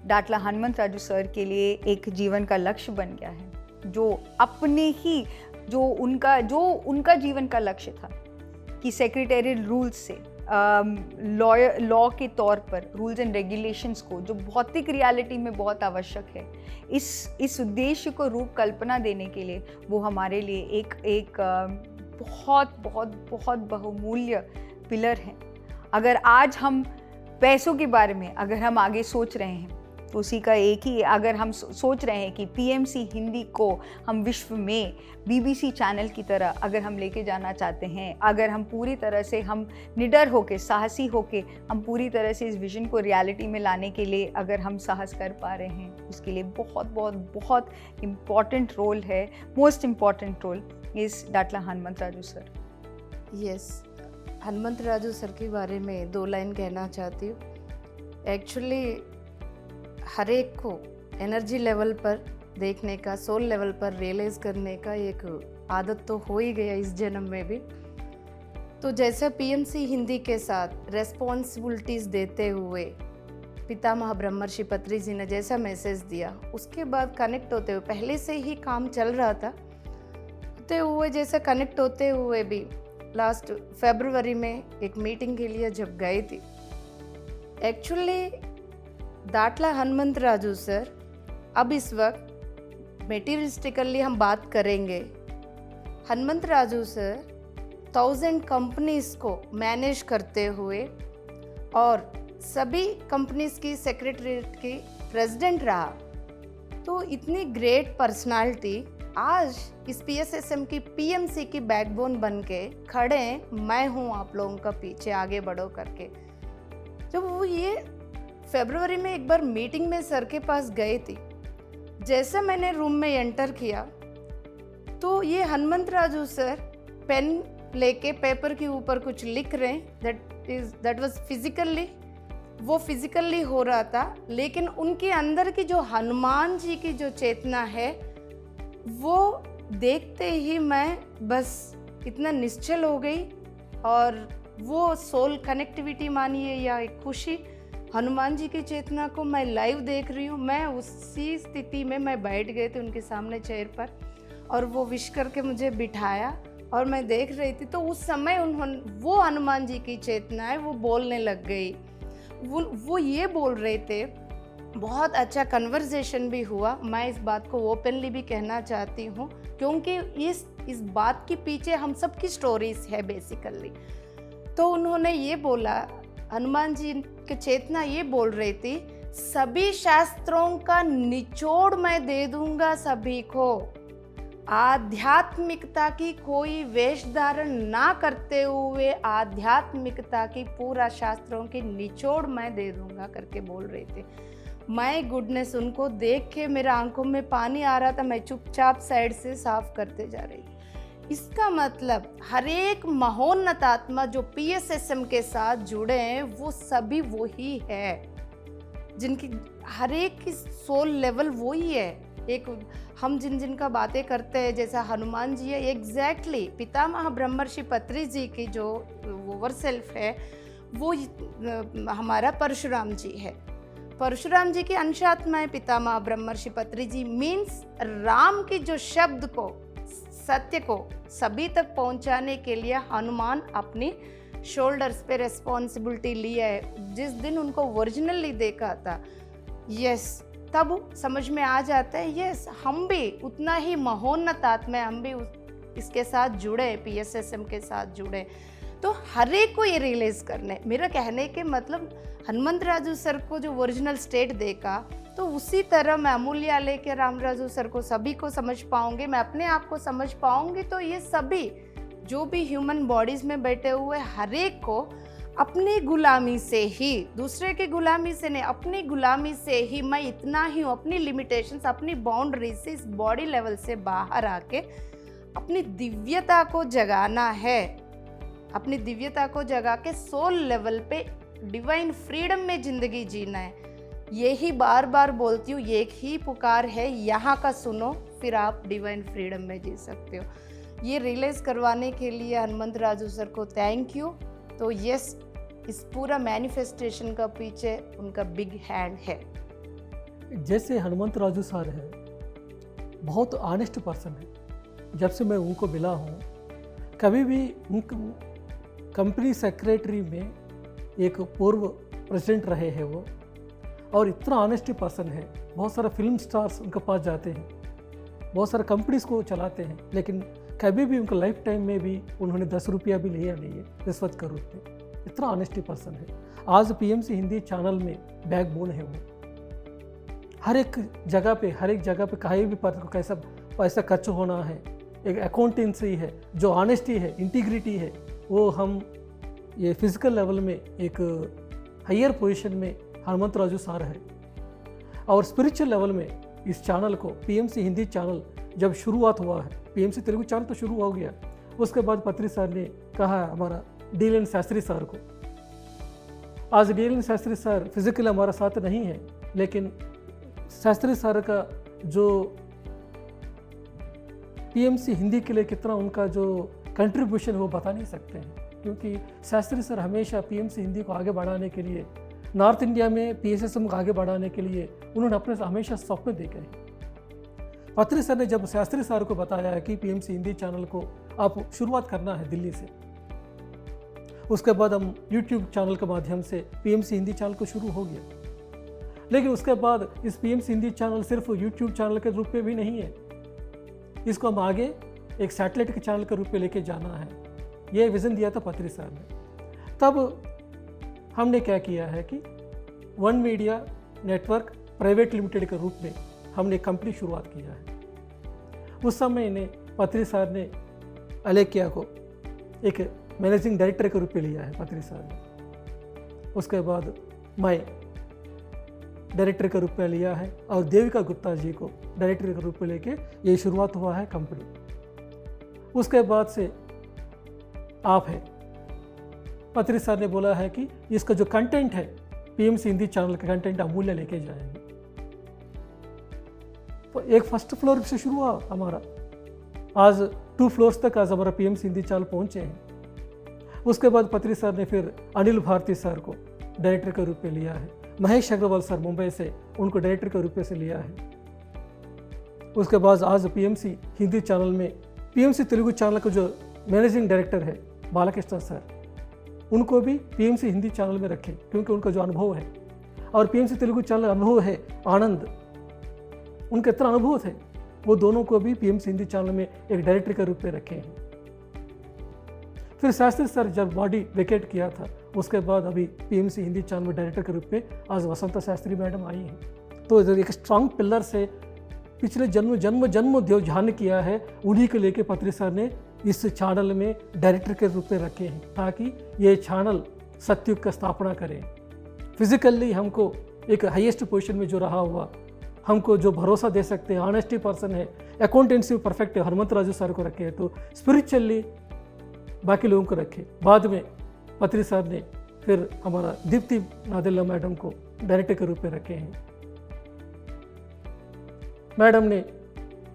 डाटला हनुमंत राजू सर के लिए एक जीवन का लक्ष्य बन गया है। जो अपने ही जो उनका जीवन का लक्ष्य था कि सेक्रेटेरियल रूल्स से लॉ के तौर पर रूल्स एंड रेगुलेशंस को, जो भौतिक रियलिटी में बहुत आवश्यक है, इस उद्देश्य को रूप कल्पना देने के लिए वो हमारे लिए एक बहुत बहुत बहुत बहुमूल्य पिलर है। अगर आज हम पैसों के बारे में अगर हम आगे सोच रहे हैं तो उसी का एक ही, अगर हम सोच रहे हैं कि पीएमसी हिंदी को हम विश्व में बीबीसी चैनल की तरह अगर हम लेके जाना चाहते हैं, अगर हम पूरी तरह से हम निडर होके, साहसी होके हम पूरी तरह से इस विजन को रियलिटी में लाने के लिए अगर हम साहस कर पा रहे हैं, उसके लिए बहुत बहुत बहुत इम्पॉर्टेंट रोल है, मोस्ट इम्पॉर्टेंट रोल इस Datla Hanumanth Raju sir. Yes, Hanumanth Raju sir के बारे में 2 लाइन कहना चाहती हूँ। एक्चुअली हर एक को एनर्जी लेवल पर देखने का, सोल लेवल पर रियलाइज करने का एक आदत तो हो ही गया इस जन्म में भी। तो जैसा पीएमसी हिंदी के साथ रेस्पॉन्सिबिलिटीज़ देते हुए पितामह ब्रह्मर्षि पत्री जी ने जैसा मैसेज दिया, उसके बाद कनेक्ट होते हुए, पहले से ही काम चल रहा था, होते हुए जैसे कनेक्ट होते हुए भी लास्ट फरवरी में एक मीटिंग के लिए जब गई थी, एक्चुअली डाटला हनुमंत राजू सर, अब इस वक्त मेटीरियलिस्टिकली हम बात करेंगे, हनुमंत राजू सर 1000 कंपनीज को मैनेज करते हुए और सभी कंपनीज की सेक्रेटरीट की प्रेसिडेंट रहा। तो इतनी ग्रेट पर्सनालिटी आज इस पीएसएसएम की पीएमसी की बैकबोन बन के खड़े हैं। मैं हूँ आप लोगों का पीछे, आगे बढ़ो करके। जब वो ये फरवरी में एक बार मीटिंग में सर के पास गए थी, जैसे मैंने रूम में एंटर किया तो ये हनुमंत राजू सर पेन लेके पेपर के ऊपर कुछ लिख रहे हैं। दैट वाज फिजिकली, वो फिजिकली हो रहा था, लेकिन उनके अंदर की जो हनुमान जी की जो चेतना है वो देखते ही मैं बस इतना निश्चल हो गई। और वो सोल कनेक्टिविटी मानिए या एक खुशी, हनुमान जी की चेतना को मैं लाइव देख रही हूँ। मैं उसी स्थिति में मैं बैठ गए थे उनके सामने चेयर पर, और वो विश करके मुझे बिठाया और मैं देख रही थी। तो उस समय उन्होंने, वो हनुमान जी की चेतना है, वो बोलने लग गई। वो ये बोल रहे थे, बहुत अच्छा कन्वर्सेशन भी हुआ। मैं इस बात को ओपनली भी कहना चाहती हूँ क्योंकि इस बात के पीछे हम सब की स्टोरीज है बेसिकली। तो उन्होंने ये बोला, हनुमान जी की चेतना ये बोल रही थी, सभी शास्त्रों का निचोड़ मैं दे दूंगा सभी को। आध्यात्मिकता की कोई वेश धारण ना करते हुए आध्यात्मिकता की पूरा शास्त्रों की निचोड़ मैं दे दूंगा करके बोल रहे थे। मैं गुडनेस, उनको देख के मेरे आंखों में पानी आ रहा था। मैं चुपचाप साइड से साफ करते जा रही। इसका मतलब हर एक महोन्नत आत्मा जो पीएसएसएम के साथ जुड़े हैं वो सभी वही है, जिनकी हर एक की सोल लेवल वही है। एक हम जिनका बातें करते हैं जैसा हनुमान जी है, एग्जैक्टली पितामह ब्रह्मर्षि पत्री जी की जो ओवर सेल्फ है वो हमारा परशुराम जी है। परशुराम जी की अंशात्मा है पितामह ब्रह्मर्षि पत्री जी। मीन्स राम की जो शब्द को, सत्य को सभी तक पहुंचाने के लिए हनुमान अपनी शोल्डर्स पे रेस्पॉन्सिबिलिटी लिया है। जिस दिन उनको ओरिजिनली देखा था, यस, तब समझ में आ जाता है, यस, हम भी उतना ही महोन्नत आत्मा है, हम भी इसके साथ जुड़े, पीएसएसएम के साथ जुड़े। तो हर एक को ये रियलाइज करने, मेरा कहने के मतलब हनुमंत राजू सर को जो ओरिजिनल स्टेट देखा, तो उसी तरह मैं अमूल्या लेके रामराजू सर को सभी को समझ पाऊंगी, मैं अपने आप को समझ पाऊंगी। तो ये सभी जो भी ह्यूमन बॉडीज में बैठे हुए हर एक को अपनी गुलामी से ही, दूसरे की गुलामी से नहीं, अपनी गुलामी से ही मैं इतना ही हूँ, अपनी लिमिटेशंस, अपनी बाउंड्रीज से, इस बॉडी लेवल से बाहर आके अपनी दिव्यता को जगाना है। अपनी दिव्यता को जगा के सोल लेवल पे डिवाइन फ्रीडम में जिंदगी जीना है। यही बार बार बोलती हूँ, एक ही पुकार है, यहाँ का सुनो, फिर आप डिवाइन फ्रीडम में जी सकते हो। ये रियलाइज करवाने के लिए हनुमंत राजू सर को थैंक यू। तो यस, इस पूरा मैनिफेस्टेशन का पीछे उनका बिग हैंड है। जैसे हनुमंत राजू सर है, बहुत ऑनेस्ट पर्सन है। जब से मैं उनको मिला हूँ, कभी भी कंपनी सेक्रेटरी में एक पूर्व प्रेसिडेंट रहे हैं वो, और इतना ऑनेस्ट पर्सन है। बहुत सारे फिल्म स्टार्स उनके पास जाते हैं, बहुत सारे कंपनीज को चलाते हैं, लेकिन कभी भी उनका लाइफ टाइम में भी उन्होंने 10 रुपया भी लिया नहीं है रिश्वत के रूप में। इतना ऑनेस्टी पर्सन है। आज पीएमसी हिंदी चैनल में बैकबोन है वो। हर एक जगह पे कहीं भी पर कैसा पैसा खर्च होना है, एक अकाउंटेंसी है, जो ऑनेस्टी है, इंटीग्रिटी है, वो हम ये फिजिकल लेवल में एक हायर पोजीशन में हनुमंत राजू सर है। और स्पिरिचुअल लेवल में इस चैनल को पीएमसी हिंदी चैनल जब शुरुआत हुआ है, पीएमसी तेलुगु चैनल तो शुरू हो गया, उसके बाद पत्री सर ने कहा हमारा डीएल शास्त्री सर को। आज डीएल शास्त्री सर फिजिकली हमारा साथ नहीं है, लेकिन शास्त्री सर का जो पीएमसी हिंदी के लिए कितना उनका जो कंट्रीब्यूशन है वो बता नहीं सकते हैं, क्योंकि शास्त्री सर हमेशा पीएमसी हिंदी को आगे बढ़ाने के लिए, नॉर्थ इंडिया में पीएसएसएम को आगे बढ़ाने के लिए उन्होंने अपने हमेशा स्वप्न देखे हैं। पत्री सर ने जब शास्त्री सर को बताया है कि पीएमसी हिंदी चैनल को आप शुरुआत करना है दिल्ली से, उसके बाद हम यूट्यूब चैनल के माध्यम से पीएमसी हिंदी चैनल को शुरू हो गया। लेकिन उसके बाद इस पीएमसी हिंदी चैनल सिर्फ यूट्यूब चैनल के रूप में भी नहीं है, इसको हम आगे एक सैटेलाइट के चैनल के रूप में लेके जाना है, ये विज़न दिया था पत्री सर ने। तब हमने क्या किया है कि one media network private limited के रूप में हमने कंपनी शुरुआत किया है। उस समय ने पत्री सर ने अलेकिया को एक मैनेजिंग डायरेक्टर के रूप में लिया है पत्री सर ने। उसके बाद मैं डायरेक्टर के रूप में लिया है और देविका गुप्ता जी को डायरेक्टर के रूप में लेके ये शुरुआत हुआ है कंपनी। उसके बाद से आप है, पत्री सर ने बोला है कि इसका जो कंटेंट है पीएमसी हिंदी चैनल का कंटेंट अमूल्य लेके जाएंगे। तो एक फर्स्ट फ्लोर से शुरू हुआ हमारा, आज 2 फ्लोर्स तक आज हमारा पीएमसी हिंदी चैनल पहुंचे हैं। उसके बाद पत्री सर ने फिर अनिल भारती सर को डायरेक्टर के रूप में लिया है, महेश अग्रवाल सर मुंबई से उनको डायरेक्टर के रूप में से लिया है। उसके बाद आज पीएमसी हिंदी चैनल में पीएमसी तेलुगु चैनल का जो मैनेजिंग डायरेक्टर है बालकृष्ण सर, उनको भी पीएमसी हिंदी चैनल में रखें, क्योंकि उनका जो अनुभव है और पीएमसी तेलुगु चैनल अनुभव है आनंद, उनका इतना अनुभव थे, वो दोनों को भी पीएमसी हिंदी चैनल में एक डायरेक्टर के रूप में रखे हैं। फिर शास्त्री सर जब बॉडी वेकेट किया था, उसके बाद अभी पीएमसी हिंदी चैनल में डायरेक्टर के रूप में आज वसंता शास्त्री मैडम आई हैं। तो एक स्ट्रांग पिलर से पिछले जन्म जो ध्यान किया है, उन्हीं को लेके पत्री सर ने इस चैनल में डायरेक्टर के रूप में रखे हैं, ताकि ये चैनल सत्युग का स्थापना करें। फिजिकली हमको एक हाईएस्ट पोजीशन में जो रहा हुआ, हमको जो भरोसा दे सकते हैं, ऑनेस्टी पर्सन है, अकाउंटेंसी परफेक्ट है, हनुमंत राजू सर को रखे हैं, तो स्पिरिचुअली बाकी लोगों को रखे। बाद में पत्री सर ने फिर हमारा दीप्ति नादिल्ला मैडम को डायरेक्टर के रूप में रखे हैं। मैडम ने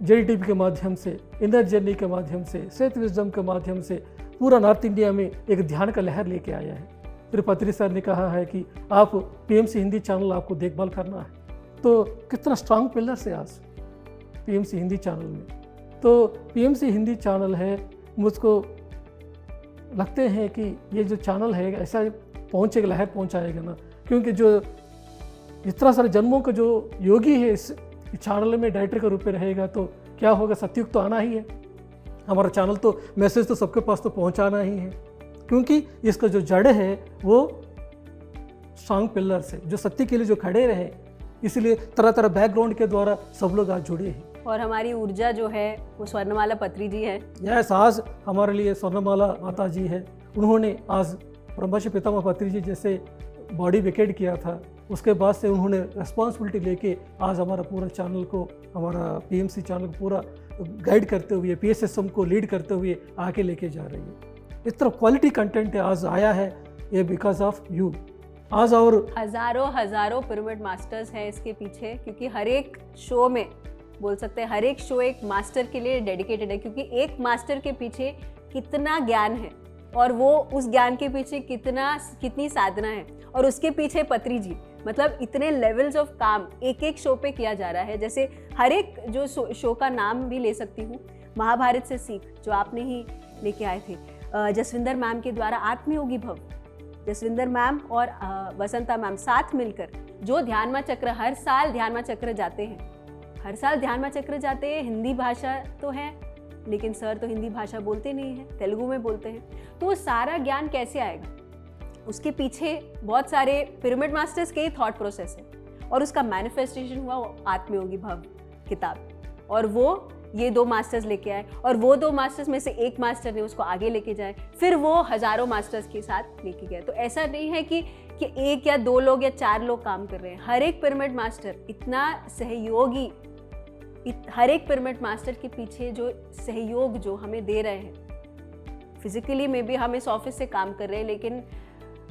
JDTV के माध्यम से, इनर जर्नी के माध्यम से, सेहत विजडम के माध्यम से पूरा नॉर्थ इंडिया में एक ध्यान का लहर लेके आया है। फिर पत्री सर ने कहा है कि आप पीएमसी हिंदी चैनल आपको देखभाल करना है, तो कितना स्ट्रांग पिलर से आज पीएमसी हिंदी चैनल में। तो पीएमसी हिंदी चैनल है, मुझको लगते हैं कि ये जो चैनल है ऐसा पहुँचेगा, लहर पहुँचाएगा ना, क्योंकि जो इतना सारे जन्मों का जो योगी है इस चैनल में डायरेक्टर के रूप में रहेगा, तो क्या होगा, सत्युग तो आना ही है। हमारा चैनल तो मैसेज तो सबके पास तो पहुँचाना ही है, क्योंकि इसका जो जड़ है वो स्ट्रांग पिलर से जो सत्य के लिए जो खड़े रहे, इसलिए तरह तरह बैकग्राउंड के द्वारा सब लोग आज जुड़े हैं। और हमारी ऊर्जा जो है वो स्वर्णमाला पत्री जी है। यस, आज हमारे लिए स्वर्णमाला माता जी है। उन्होंने आज ब्रह्मर्षि पितामह पत्री जी जैसे बॉडी वेकेट किया था, उसके बाद से उन्होंने रिस्पॉन्सिबिलिटी लेके आज हमारा पूरा चैनल को, हमारा पीएमसी चैनल को पूरा गाइड करते हुए, पीएसएसएम को लीड करते हुए आगे लेके जा रही है। इतना क्वालिटी कंटेंट आज आया है, ये बिकॉज ऑफ यू। आज और हजारों पिरामिड मास्टर्स हैं इसके पीछे, क्योंकि हर एक शो में बोल सकते हैं, हर एक शो एक मास्टर के लिए डेडिकेटेड है, क्योंकि एक मास्टर के पीछे कितना ज्ञान है और वो उस ज्ञान के पीछे कितनी साधना है, और उसके पीछे पत्री जी, मतलब इतने लेवल्स ऑफ काम एक एक शो पे किया जा रहा है। जैसे हर एक जो शो का नाम भी ले सकती हूँ, महाभारत से सीख जो आपने ही लेके आए थे, जसविंदर मैम के द्वारा आत्मयोगी भव, जसविंदर मैम और वसंता मैम साथ मिलकर जो ध्यानमा चक्र, हर साल ध्यानमा चक्र जाते हैं, हर साल ध्यानमा चक्र जाते हैं। हिंदी भाषा तो है, लेकिन सर तो हिंदी भाषा बोलते नहीं हैं, तेलुगु में बोलते हैं, तो वो सारा ज्ञान कैसे आएगा? उसके पीछे बहुत सारे पिरामिड मास्टर्स के ही थॉट प्रोसेस है, और उसका मैनिफेस्टेशन हुआ वो आत्मयोगी भव किताब, और वो ये 2 मास्टर्स लेके आए, और वो 2 मास्टर्स में से एक मास्टर ने उसको आगे लेके जाए, फिर वो हज़ारों मास्टर्स के साथ लेके गए। तो ऐसा नहीं है कि 1 या 2 लोग या 4 लोग काम कर रहे हैं। हर एक पिरामिड मास्टर इतना सहयोगी, हर एक पिरामिड मास्टर के पीछे जो सहयोग जो हमें दे रहे हैं, फिजिकली में भी हम इस ऑफिस से काम कर रहे हैं, लेकिन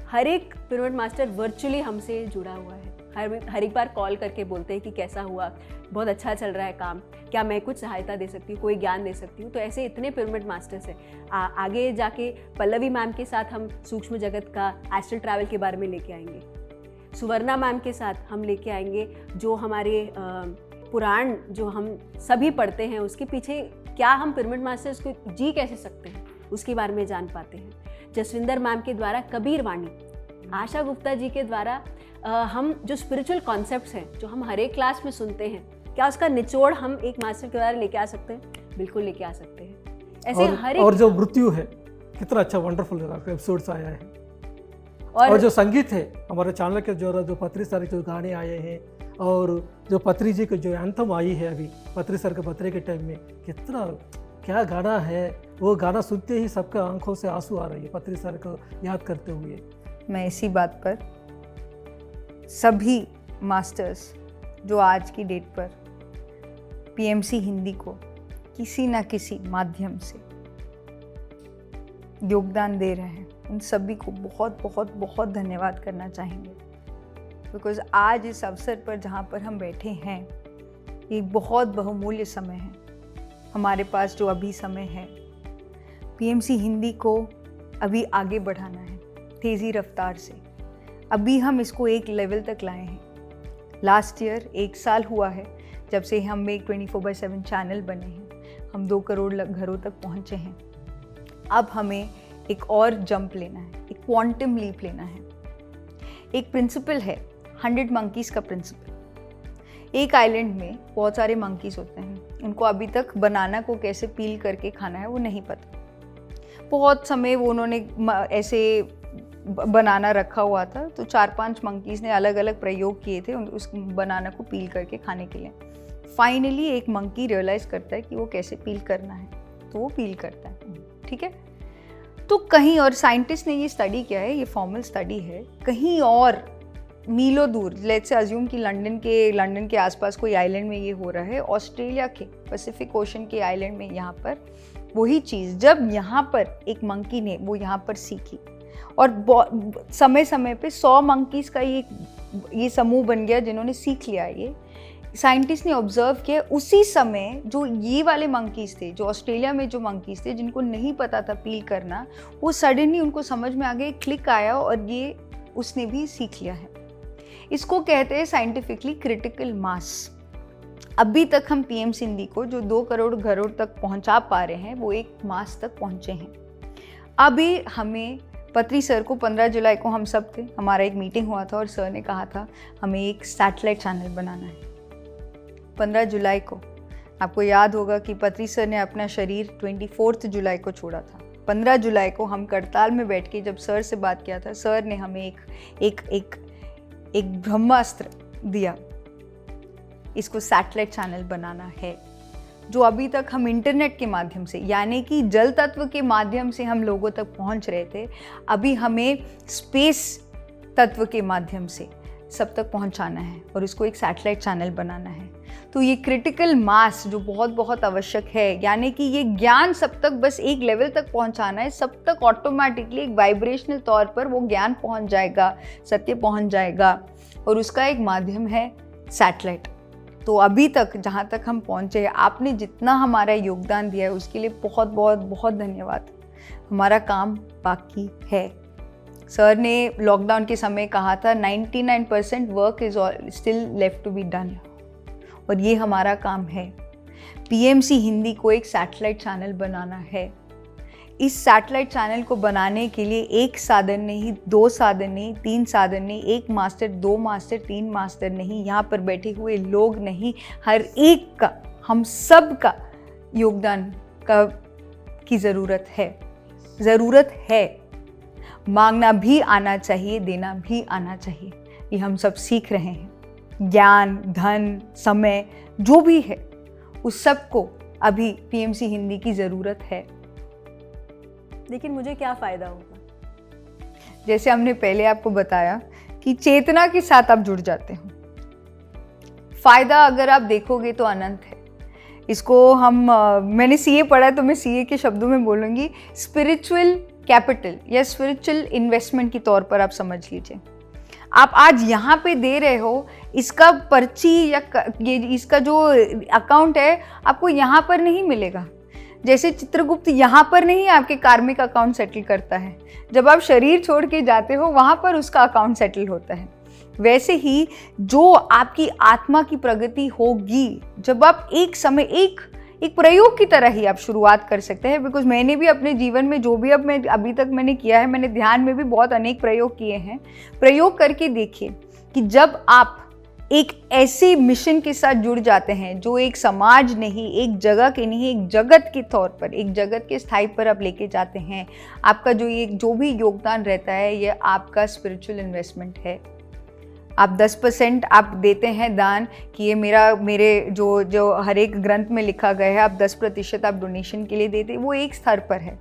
हर एक पिरामिड मास्टर वर्चुअली हमसे जुड़ा हुआ है। हर एक बार कॉल करके बोलते हैं कि कैसा हुआ, बहुत अच्छा चल रहा है काम, क्या मैं कुछ सहायता दे सकती हूँ, कोई ज्ञान दे सकती हूँ। तो ऐसे इतने पिरामिड मास्टर्स हैं। आगे जाके पल्लवी मैम के साथ हम सूक्ष्म जगत का एस्ट्रल ट्रैवल के बारे में लेके आएंगे। सुवर्णा मैम के साथ हम लेके आएंगे जो हमारे पुराण जो हम सभी पढ़ते हैं, उसके पीछे क्या हम पिरामिड मास्टर्स को जी कैसे सकते हैं, उसके बारे में जान पाते हैं। जसविंदर मैम के द्वारा कबीर वाणी, आशा गुप्ता जी के द्वारा हम जो स्पिरिचुअल कॉन्सेप्ट्स हैं जो हम हर एक क्लास में सुनते हैं, क्या उसका निचोड़ हम एक मास्टर के द्वारा लेके आ सकते हैं? बिल्कुल लेके आ सकते हैं। ऐसे हर एक, और जो मृत्यु है, कितना अच्छा वंडरफुल एपिसोड्स आया है। और जो संगीत है, हमारे चैनल के जो पत्री सर के जो गाने आए हैं, और जो पत्री जी की जो एंथम आई है अभी पत्री सर के बर्थडे के टाइम में, कितना क्या गाना है। वो गाना सुनते ही सबके आंखों से आंसू आ रही है पत्री सर को याद करते हुए। मैं इसी बात पर सभी मास्टर्स जो आज की डेट पर पीएमसी हिंदी को किसी न किसी माध्यम से योगदान दे रहे हैं, उन सभी को बहुत बहुत बहुत धन्यवाद करना चाहेंगे। बिकॉज़ आज इस अवसर पर जहाँ पर हम बैठे हैं, ये बहुत बहुमूल्य समय है हमारे पास। जो अभी समय है, पीएमसी हिंदी को अभी आगे बढ़ाना है तेज़ी रफ्तार से। अभी हम इसको एक लेवल तक लाए हैं। लास्ट ईयर 1 साल हुआ है जब से हम एक 24/7 चैनल बने हैं, हम 2 करोड़ घरों तक पहुँचे हैं। अब हमें एक और जंप लेना है, एक क्वांटम लीप लेना है। एक प्रिंसिपल है 100 मंकीज़ का प्रिंसिपल। एक आइलैंड में बहुत सारे मंकीज़ होते हैं, उनको अभी तक बनाना को कैसे पील करके खाना है वो नहीं पता। बहुत समय वो उन्होंने ऐसे बनाना रखा हुआ था, तो 4-5 मंकीज़ ने अलग अलग प्रयोग किए थे उस बनाना को पील करके खाने के लिए। फाइनली एक मंकी रियलाइज़ करता है कि वो कैसे पील करना है, तो वो पील करता है। ठीक है, तो कहीं और साइंटिस्ट ने ये स्टडी किया है, ये फॉर्मल स्टडी है, कहीं और मीलों दूर, लेट्स से अज्यूम कि लंदन के आसपास कोई आइलैंड में ये हो रहा है, ऑस्ट्रेलिया के पैसिफिक ओशन के आइलैंड में यहाँ पर वही चीज़ जब यहाँ पर एक मंकी ने वो यहाँ पर सीखी, और समय समय पे 100 मंकीज़ का ये समूह बन गया जिन्होंने सीख लिया। ये साइंटिस्ट ने ऑब्जर्व किया, उसी समय जो ये वाले मंकीज़ थे, जो ऑस्ट्रेलिया में जो मंकीज़ थे जिनको नहीं पता था पील करना, वो सडनली उनको समझ में आ गया, क्लिक आया और ये उसने भी सीख लिया है। इसको कहते हैं साइंटिफिकली क्रिटिकल मास। अभी तक हम पीएमसी हिंदी को जो 2 करोड़ घरों तक पहुंचा पा रहे हैं, वो एक मास तक पहुंचे हैं। अभी हमें पत्री सर को 15 जुलाई को हम सब थे, हमारा एक मीटिंग हुआ था और सर ने कहा था हमें एक सैटेलाइट चैनल बनाना है। 15 जुलाई को आपको याद होगा कि पत्री सर ने अपना शरीर 24 जुलाई को छोड़ा था। 15 जुलाई को हम करताल में बैठ के जब सर से बात किया था, सर ने हमें एक ब्रह्मास्त्र दिया, इसको सैटेलाइट चैनल बनाना है, जो अभी तक हम इंटरनेट के माध्यम से, यानी कि जल तत्व के माध्यम से हम लोगों तक पहुंच रहे थे, अभी हमें स्पेस तत्व के माध्यम से सब तक पहुंचाना है और इसको एक सैटेलाइट चैनल बनाना है। तो ये क्रिटिकल मास जो बहुत बहुत आवश्यक है, यानी कि ये ज्ञान सब तक बस एक लेवल तक पहुंचाना है, सब तक ऑटोमेटिकली एक वाइब्रेशनल तौर पर वो ज्ञान पहुंच जाएगा, सत्य पहुंच जाएगा, और उसका एक माध्यम है सैटेलाइट। तो अभी तक जहाँ तक हम पहुँचे, आपने जितना हमारा योगदान दिया है उसके लिए बहुत बहुत बहुत धन्यवाद। हमारा काम बाकी है। सर ने लॉकडाउन के समय कहा था 99% work is still left to be done, और ये हमारा काम है। पीएमसी हिंदी को एक सैटेलाइट चैनल बनाना है। इस सैटेलाइट चैनल को बनाने के लिए 1 साधन नहीं, 2 साधन नहीं, 3 साधन नहीं, 1 मास्टर, 2 मास्टर, 3 मास्टर नहीं, यहाँ पर बैठे हुए लोग नहीं, हर एक का, हम सब का योगदान की ज़रूरत है। मांगना भी आना चाहिए, देना भी आना चाहिए। ये हम सब सीख रहे हैं। ज्ञान, धन, समय जो भी है उस सब को अभी पीएमसी हिंदी की ज़रूरत है। लेकिन मुझे क्या फ़ायदा होगा? जैसे हमने पहले आपको बताया कि चेतना के साथ आप जुड़ जाते हो। फायदा अगर आप देखोगे तो अनंत है। इसको हम मैंने सीए पढ़ा है तो मैं सीए के शब्दों में बोलूँगी, स्पिरिचुअल कैपिटल या स्पिरिचुअल इन्वेस्टमेंट के तौर पर आप समझ लीजिए। आप आज यहाँ पे दे रहे हो, इसका पर्ची या ये इसका जो अकाउंट है आपको यहाँ पर नहीं मिलेगा। जैसे चित्रगुप्त यहाँ पर नहीं आपके कार्मिक अकाउंट सेटल करता है, जब आप शरीर छोड़ के जाते हो वहाँ पर उसका अकाउंट सेटल होता है। वैसे ही जो आपकी आत्मा की प्रगति होगी जब आप एक समय एक प्रयोग की तरह ही आप शुरुआत कर सकते हैं। बिकॉज मैंने भी अपने जीवन में जो भी अभी तक मैंने किया है, मैंने ध्यान में भी बहुत अनेक प्रयोग किए हैं। प्रयोग करके देखिए कि जब आप एक ऐसे मिशन के साथ जुड़ जाते हैं जो एक समाज नहीं, एक जगह के नहीं, एक जगत के तौर पर, एक जगत के स्थाई पर आप लेके जाते हैं, आपका जो भी योगदान रहता है ये आपका स्पिरिचुअल इन्वेस्टमेंट है। आप 10% आप देते हैं दान कि ये मेरे जो हर एक ग्रंथ में लिखा गया है, आप 10% आप डोनेशन के लिए देते, वो एक स्तर पर है।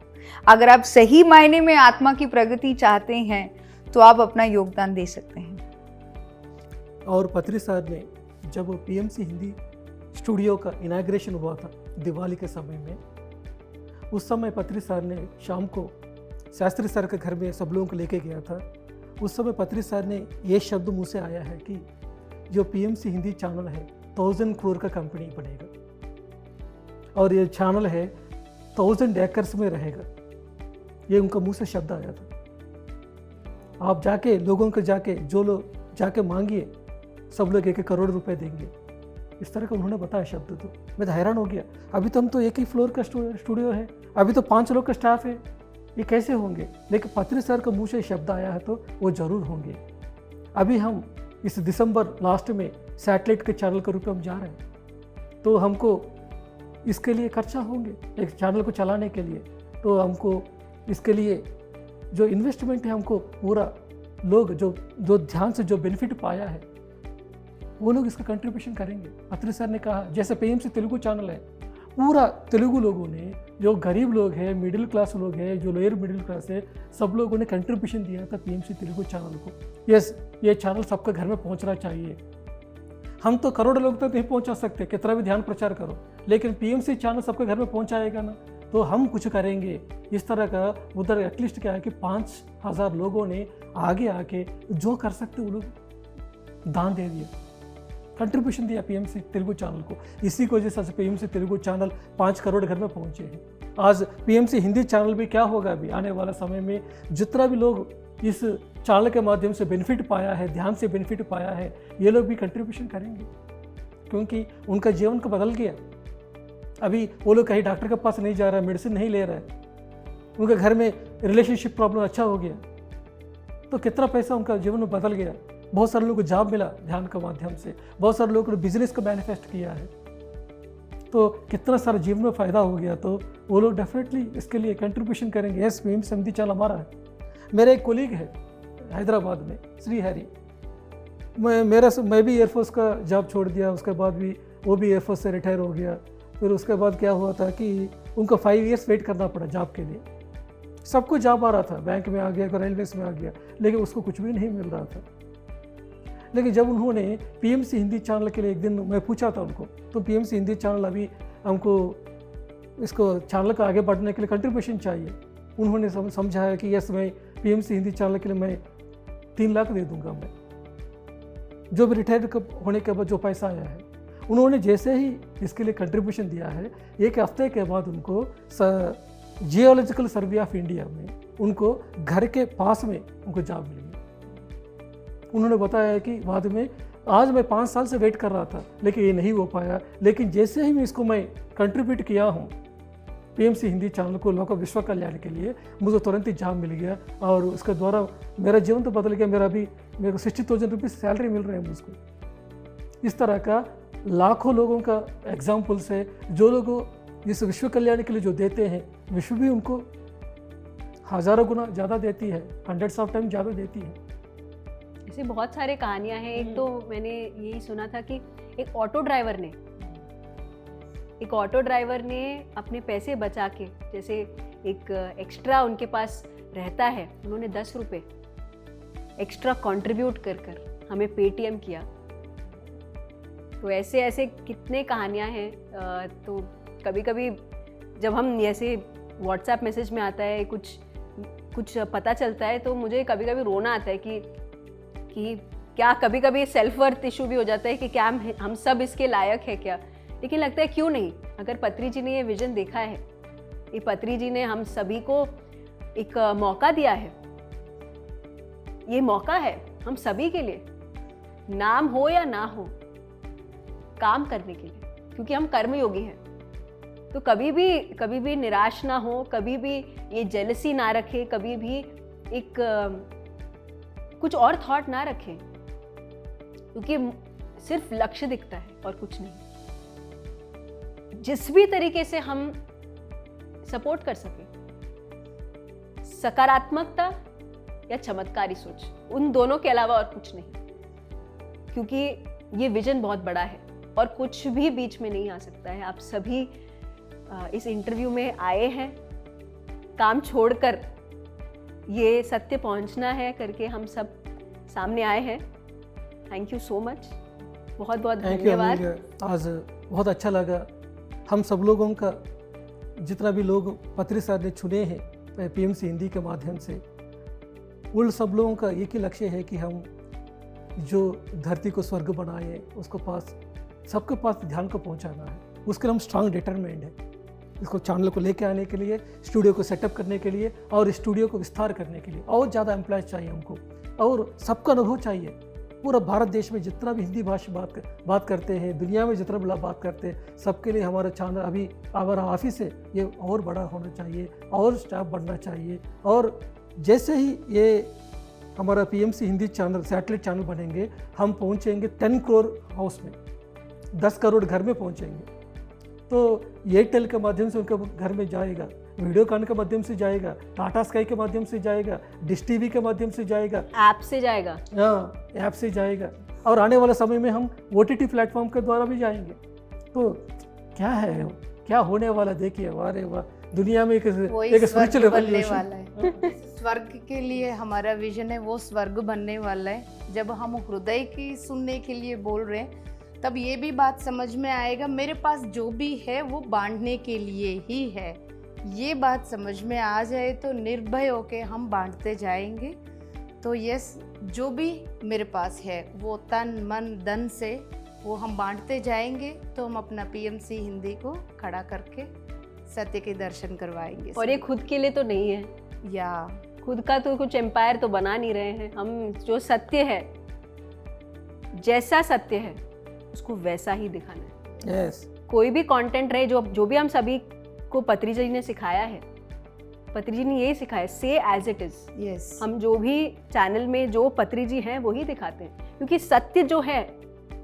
अगर आप सही मायने में आत्मा की प्रगति चाहते हैं तो आप अपना योगदान दे सकते हैं। और पत्री साहब ने जब पीएमसी हिंदी स्टूडियो का इनाग्रेशन हुआ था दिवाली के समय में, उस समय पत्री साहब ने शाम को शास्त्री सर के घर में सब लोगों को लेके गया था। उस समय पत्री सर ने ये शब्द मुँह से आया है कि जो पीएमसी हिंदी चैनल है 1000 करोड़ का कंपनी बनेगा और ये चैनल है 1000 एकर्स में रहेगा। ये उनका मुँह से शब्द आया था। आप जाके लोगों को जो लोग जाके मांगिए, सब लोग 1-1 करोड़ रुपए देंगे, इस तरह का उन्होंने बताया शब्द। तो मैं तो हैरान हो गया। अभी तो हम तो एक ही फ्लोर का स्टूडियो है, अभी तो 5 लोग का स्टाफ है, ये कैसे होंगे? लेकिन पत्री सर का मुँह से शब्द आया है तो वो ज़रूर होंगे। अभी हम इस दिसंबर लास्ट में सैटेलाइट के चैनल के रूप में हम जा रहे हैं, तो हमको इसके लिए खर्चा होंगे एक चैनल को चलाने के लिए। तो हमको इसके लिए जो इन्वेस्टमेंट है, हमको पूरा लोग जो ध्यान से जो बेनिफिट पाया है वो लोग इसका कंट्रीब्यूशन करेंगे। पत्री सर ने कहा जैसे पीएमसी तेलुगु चैनल है, पूरा तेलुगु लोगों ने, जो गरीब लोग हैं, मिडिल क्लास लोग हैं, जो लोअर मिडिल क्लास है, सब लोगों ने कंट्रीब्यूशन दिया था पीएमसी तेलुगु चैनल को। यस, ये चैनल सबके घर में पहुंचना चाहिए। हम तो करोड़ों लोग तक नहीं पहुंचा सकते, कितना भी ध्यान प्रचार करो, लेकिन पीएमसी चैनल सबके घर में पहुंचाएगा ना, तो हम कुछ करेंगे। इस तरह का उधर एटलीस्ट क्या है कि 5000 लोगों ने आगे आके जो कर सकते वो लोग दान दे दिया, कंट्रीब्यूशन दिया पीएमसी तेलुगु चैनल को। इसी की वजह से पीएमसी तेलुगु चैनल 5 करोड़ घर में पहुंचे हैं। आज पीएमसी हिंदी चैनल भी क्या होगा, अभी आने वाला समय में जितना भी लोग इस चैनल के माध्यम से बेनिफिट पाया है, ध्यान से बेनिफिट पाया है, ये लोग भी कंट्रीब्यूशन करेंगे, क्योंकि उनका जीवन को बदल गया। अभी वो लोग कहीं डॉक्टर के पास नहीं जा रहा है, मेडिसिन नहीं ले रहा है, उनके घर में रिलेशनशिप प्रॉब्लम अच्छा हो गया, तो कितना पैसा उनका जीवन में बदल गया। बहुत सारे लोगों को जॉब मिला ध्यान के माध्यम से, बहुत सारे लोगों ने बिजनेस को मैनिफेस्ट किया है, तो कितना सारा जीवन में फ़ायदा हो गया। तो वो लोग डेफिनेटली इसके लिए कंट्रीब्यूशन करेंगे। यस, पीएमसी हिंदी चैनल हमारा है। मेरा एक कोलीग है हैदराबाद में, श्री हरी, मैं भी एयरफोर्स का जॉब छोड़ दिया, उसके बाद भी वो भी एयरफोर्स से रिटायर हो गया। फिर उसके बाद क्या हुआ था कि उनको 5 इयर्स वेट करना पड़ा जॉब के लिए। सबको जॉब आ रहा था, बैंक में आ गया, रेलवेज में आ गया, लेकिन उसको कुछ भी नहीं मिल रहा था। लेकिन जब उन्होंने पीएमसी हिंदी चैनल के लिए, एक दिन मैं पूछा था उनको, तो पीएमसी हिंदी चैनल अभी हमको इसको चैनल का आगे बढ़ने के लिए कंट्रीब्यूशन चाहिए। उन्होंने समझाया कि यस, मैं पीएमसी हिंदी चैनल के लिए मैं 3 लाख दे दूंगा, मैं जो भी रिटायर होने के बाद जो पैसा आया है। उन्होंने जैसे ही इसके लिए कंट्रीब्यूशन दिया है, 1 हफ्ते के बाद उनको जियोलॉजिकल सर्वे ऑफ इंडिया में उनको घर के पास में उनको जॉब मिली। उन्होंने बताया कि बाद में आज मैं 5 साल से वेट कर रहा था, लेकिन ये नहीं हो पाया, लेकिन जैसे ही मैं कंट्रीब्यूट किया हूँ पीएमसी हिंदी चैनल को लोक विश्व कल्याण के लिए, मुझे तुरंत ही जॉब मिल गया और उसके द्वारा मेरा जीवन तो बदल गया। मेरे को 60,000 रुपीज़ सैलरी मिल रहे हैं मुझको। इस तरह का लाखों लोगों का एग्जाम्पल्स है, जो लोग इस विश्व कल्याण के लिए जो देते हैं, विश्व भी उनको हज़ारों गुना ज़्यादा देती है, 100 ऑफ टाइम ज़्यादा देती है। ऐसे बहुत सारे कहानियां हैं। एक तो मैंने यही सुना था कि एक ऑटो ड्राइवर ने अपने पैसे बचा के, जैसे एक एक्स्ट्रा उनके पास रहता है, उन्होंने 10 रुपये एक्स्ट्रा कंट्रीब्यूट कर हमें पेटीएम किया। तो ऐसे ऐसे कितने कहानियां हैं। तो कभी कभी जब हम ऐसे व्हाट्सएप मैसेज में आता है कुछ पता चलता है, तो मुझे कभी कभी रोना आता है कि क्या कभी कभी सेल्फ वर्थ इशू भी हो जाता है कि क्या हम सब इसके लायक है क्या। लेकिन लगता है क्यों नहीं, अगर पत्री जी ने ये विजन देखा है, ये पत्री जी ने हम सभी को एक मौका दिया है, ये मौका है हम सभी के लिए, नाम हो या ना हो, काम करने के लिए, क्योंकि हम कर्मयोगी हैं। तो कभी भी निराश ना हो, कभी भी ये जेलसी ना रखे, कभी भी एक कुछ और थॉट ना रखें, क्योंकि सिर्फ लक्ष्य दिखता है और कुछ नहीं। जिस भी तरीके से हम सपोर्ट कर सके, सकारात्मकता या चमत्कारी सोच, उन दोनों के अलावा और कुछ नहीं, क्योंकि ये विजन बहुत बड़ा है और कुछ भी बीच में नहीं आ सकता है। आप सभी इस इंटरव्यू में आए हैं, काम छोड़कर ये सत्य पहुंचना है करके हम सब सामने आए हैं। थैंक यू सो मच, बहुत बहुत धन्यवाद। आज बहुत अच्छा लगा। हम सब लोगों का, जितना भी लोग पत्री सर ने चुने हैं पीएमसी हिंदी के माध्यम से, उन सब लोगों का एक ही लक्ष्य है कि हम जो धरती को स्वर्ग बनाए, उसको पास सबके पास ध्यान को पहुंचाना है। उसके लिए हम स्ट्रांग डिटरमाइंड है। इसको चैनल को लेके आने के लिए, स्टूडियो को सेटअप करने के लिए और स्टूडियो को विस्तार करने के लिए और ज़्यादा एम्प्लॉयज चाहिए हमको, और सबका अनुभव चाहिए। पूरा भारत देश में जितना भी हिंदी भाषा बात करते हैं, दुनिया में जितना बड़ा बात करते हैं, सबके लिए हमारा चैनल, अभी हमारा ऑफिस है, ये और बड़ा होना चाहिए और स्टाफ बढ़ना चाहिए। और जैसे ही ये हमारा PMC Hindi channel satellite channel बनेंगे, हम पहुंचेंगे 10 करोड़ हाउस में, 10 करोड़ घर में पहुंचेंगे। तो एयरटेल के माध्यम से उनके घर में जाएगा, वीडियोकॉन के माध्यम से जाएगा, टाटा स्काई के माध्यम से जाएगा, डिश टीवी के माध्यम से जाएगा, ऐप से जाएगा, हाँ ऐप से जाएगा, और आने वाले समय में हम OTT प्लेटफॉर्म के द्वारा भी जाएंगे। तो क्या है, क्या होने वाला देखिए, वारे वाह, दुनिया में एक स्पिरिचुअल बनने वाला है। स्वर्ग के लिए हमारा विजन है, वो स्वर्ग बनने वाला है। जब हम हृदय की सुनने के लिए बोल रहे हैं, तब ये भी बात समझ में आएगा, मेरे पास जो भी है वो बांटने के लिए ही है। ये बात समझ में आ जाए तो निर्भय होके हम बांटते जाएंगे। तो यस, जो भी मेरे पास है वो तन मन धन से वो हम बांटते जाएंगे, तो हम अपना पीएमसी हिंदी को खड़ा करके सत्य के दर्शन करवाएंगे। और ये खुद के लिए तो नहीं है, या खुद का तो कुछ एम्पायर तो बना नहीं रहे हैं हम। जो सत्य है, जैसा सत्य है उसको वैसा ही दिखाना है। यस, कोई भी कंटेंट रहे, जो भी हम सभी को पत्री जी ने सिखाया है, पत्री जी ने यही सिखाया, से एज इट इज। यस, हम जो भी चैनल में जो पत्री जी हैं वही दिखाते हैं, क्योंकि सत्य जो है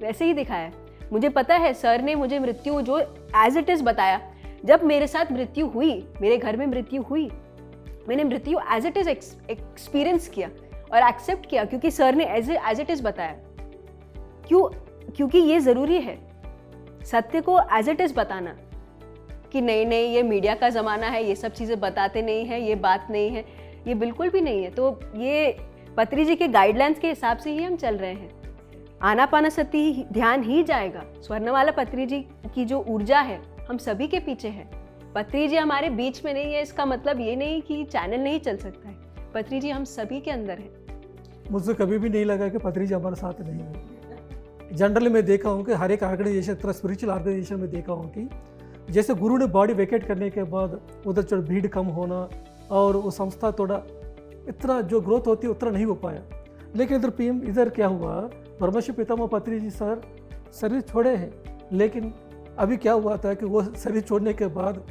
वैसे ही दिखाया है। मुझे पता है सर ने मुझे मृत्यु जो एज इट इज बताया। जब मेरे साथ मृत्यु हुई, मेरे घर में मृत्यु हुई, मैंने मृत्यु एज इट इज एक्सपीरियंस किया और एक्सेप्ट किया, क्योंकि सर ने एज इट इज बताया। क्योंकि ये ज़रूरी है सत्य को एज इट इज़ बताना, कि नहीं ये मीडिया का ज़माना है, ये सब चीज़ें बताते नहीं हैं, ये बात नहीं है, ये बिल्कुल भी नहीं है। तो ये पत्री जी के गाइडलाइंस के हिसाब से ही हम चल रहे हैं। आनापानसति ध्यान ही जाएगा। स्वर्णमाला पत्री जी की जो ऊर्जा है हम सभी के पीछे है। पत्री जी हमारे बीच में नहीं है, इसका मतलब ये नहीं कि चैनल नहीं चल सकता है। पत्री जी हम सभी के अंदर है। मुझसे कभी भी नहीं लगा कि पत्री जी हमारे साथ नहीं है। जनरली मैं देखा हूँ कि हर एक ऑर्गेनाइजेशन, तरह स्पिरिचुअल ऑर्गेनाइजेशन में देखा हूँ कि जैसे गुरु ने बॉडी वेकेट करने के बाद उधर थोड़ा भीड़ कम होना और वो संस्था थोड़ा इतना जो ग्रोथ होती है उतना नहीं हो पाया। लेकिन इधर क्या हुआ, ब्रह्मर्षि पितामह पत्री जी सर शरीर छोड़े हैं, लेकिन अभी क्या हुआ था कि वो शरीर छोड़ने के बाद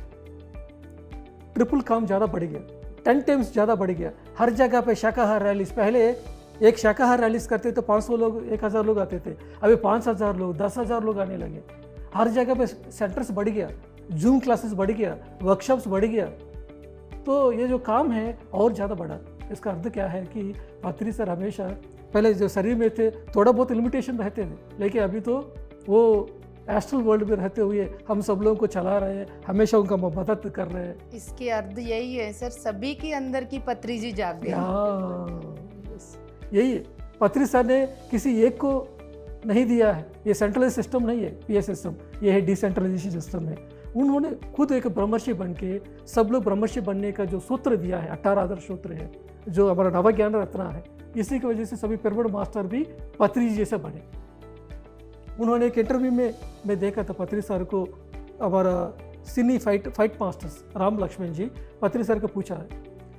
ट्रिपल काम ज़्यादा बढ़ गया, 10 टाइम्स ज़्यादा बढ़ गया। हर जगह पे शाकाहार रैलीज, पहले एक शाकाहार रैलीज करते तो 500 लोग 1000 लोग आते थे, अभी 5000 लोग 10,000 लोग आने लगे। हर जगह पे सेंटर्स बढ़ गया, जूम क्लासेस बढ़ गया, वर्कशॉप्स बढ़ गया। तो ये जो काम है और ज़्यादा बढ़ा। इसका अर्थ क्या है कि पत्री सर हमेशा पहले जो शरीर में थे थोड़ा बहुत लिमिटेशन रहते थे, लेकिन अभी तो वो एस्ट्रल वर्ल्ड में रहते हुए हम सब लोगों को चला रहे हैं, हमेशा उनका मदद कर रहे हैं। इसके अर्थ यही है सर, सभी के अंदर की पत्री जी जाग गई। हाँ, यही है। पत्री सर ने किसी एक को नहीं दिया है, ये सेंट्रलाइज सिस्टम नहीं है पीएस सिस्टम, ये है डिसेंट्रलाइजेशन सिस्टम है। उन्होंने खुद एक ब्रह्मर्षि बन के सब लोग ब्रह्मर्षि बनने का जो सूत्र दिया है, 18 आदर्श सूत्र है, जो हमारा नवज्ञान रत्न है, इसी की वजह से सभी पिरामिड मास्टर भी पत्री जी जैसे बने। उन्होंने एक इंटरव्यू में मैं देखा था पत्री सर को, हमारा सिनी फाइट मास्टर्स राम लक्ष्मण जी पत्री सर को पूछा है,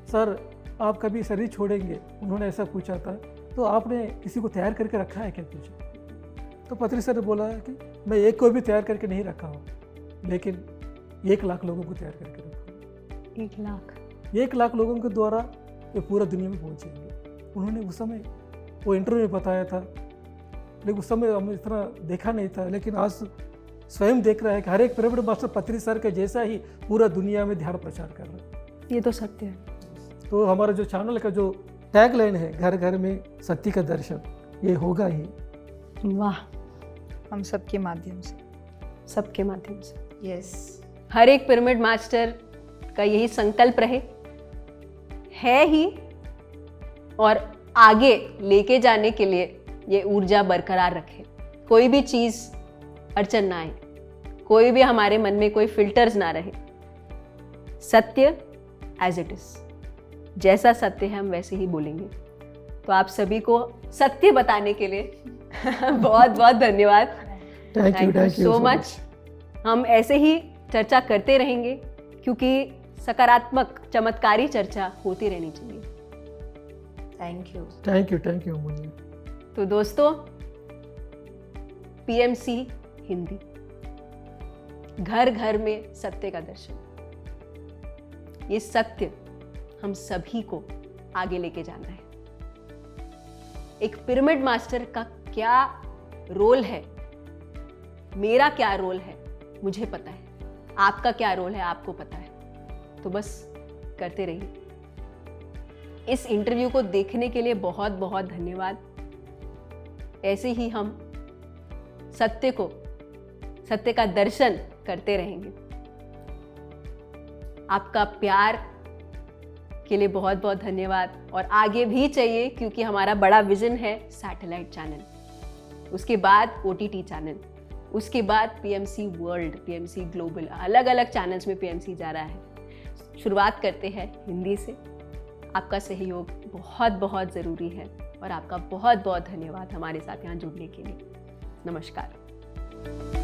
सर आप कभी शरीर छोड़ेंगे? उन्होंने ऐसा पूछा था, तो आपने किसी को तैयार करके रखा है क्या? पूछा तो पत्री सर ने बोला कि मैं एक को भी तैयार करके नहीं रखा हूँ, लेकिन 1 लाख लोगों को तैयार करके रखा हूँ। 1 लाख 1 लाख लोगों के द्वारा ये पूरा दुनिया में पहुँचेंगे। उन्होंने उस समय वो इंटरव्यू में बताया था, लेकिन उस समय हमने इतना देखा नहीं था, लेकिन आज स्वयं देख रहा है कि हर एक पिरामिड मास्टर पत्री सर का जैसा ही पूरा दुनिया में ध्यान प्रचार कर रहा है। ये तो सत्य है। तो हमारा जो चैनल का जो टैग लाइन है, घर घर में सत्य का दर्शन, ये होगा ही। वाह, हम सबके माध्यम से, सबके माध्यम से। यस, हर एक पिरामिड मास्टर का यही संकल्प रहे, है ही, और आगे लेके जाने के लिए ये ऊर्जा बरकरार रखे। कोई भी चीज़ अड़चन ना आए, कोई भी हमारे मन में कोई फिल्टर्स ना रहे। सत्य एज इट इज, जैसा सत्य है हम वैसे ही बोलेंगे। तो आप सभी को सत्य बताने के लिए बहुत बहुत धन्यवाद। Thank you so much. हम ऐसे ही चर्चा करते रहेंगे, क्योंकि सकारात्मक चमत्कारी चर्चा होती रहनी चाहिए। Thank you. अमूल्य। तो दोस्तों, पीएमसी हिंदी, घर घर में सत्य का दर्शन, ये सत्य हम सभी को आगे लेके जाना है। एक पिरामिड मास्टर का क्या रोल है, मेरा क्या रोल है मुझे पता है, आपका क्या रोल है आपको पता है। तो बस करते रहिए। इस इंटरव्यू को देखने के लिए बहुत बहुत धन्यवाद। ऐसे ही हम सत्य का दर्शन करते रहेंगे। आपका प्यार के लिए बहुत बहुत धन्यवाद, और आगे भी चाहिए, क्योंकि हमारा बड़ा विजन है सैटेलाइट चैनल, उसके बाद OTT चैनल, उसके बाद पीएमसी वर्ल्ड, पीएमसी ग्लोबल, अलग अलग चैनल्स में पीएमसी जा रहा है। शुरुआत करते हैं हिंदी से। आपका सहयोग बहुत बहुत ज़रूरी है, और आपका बहुत बहुत धन्यवाद हमारे साथ यहाँ जुड़ने के लिए। नमस्कार।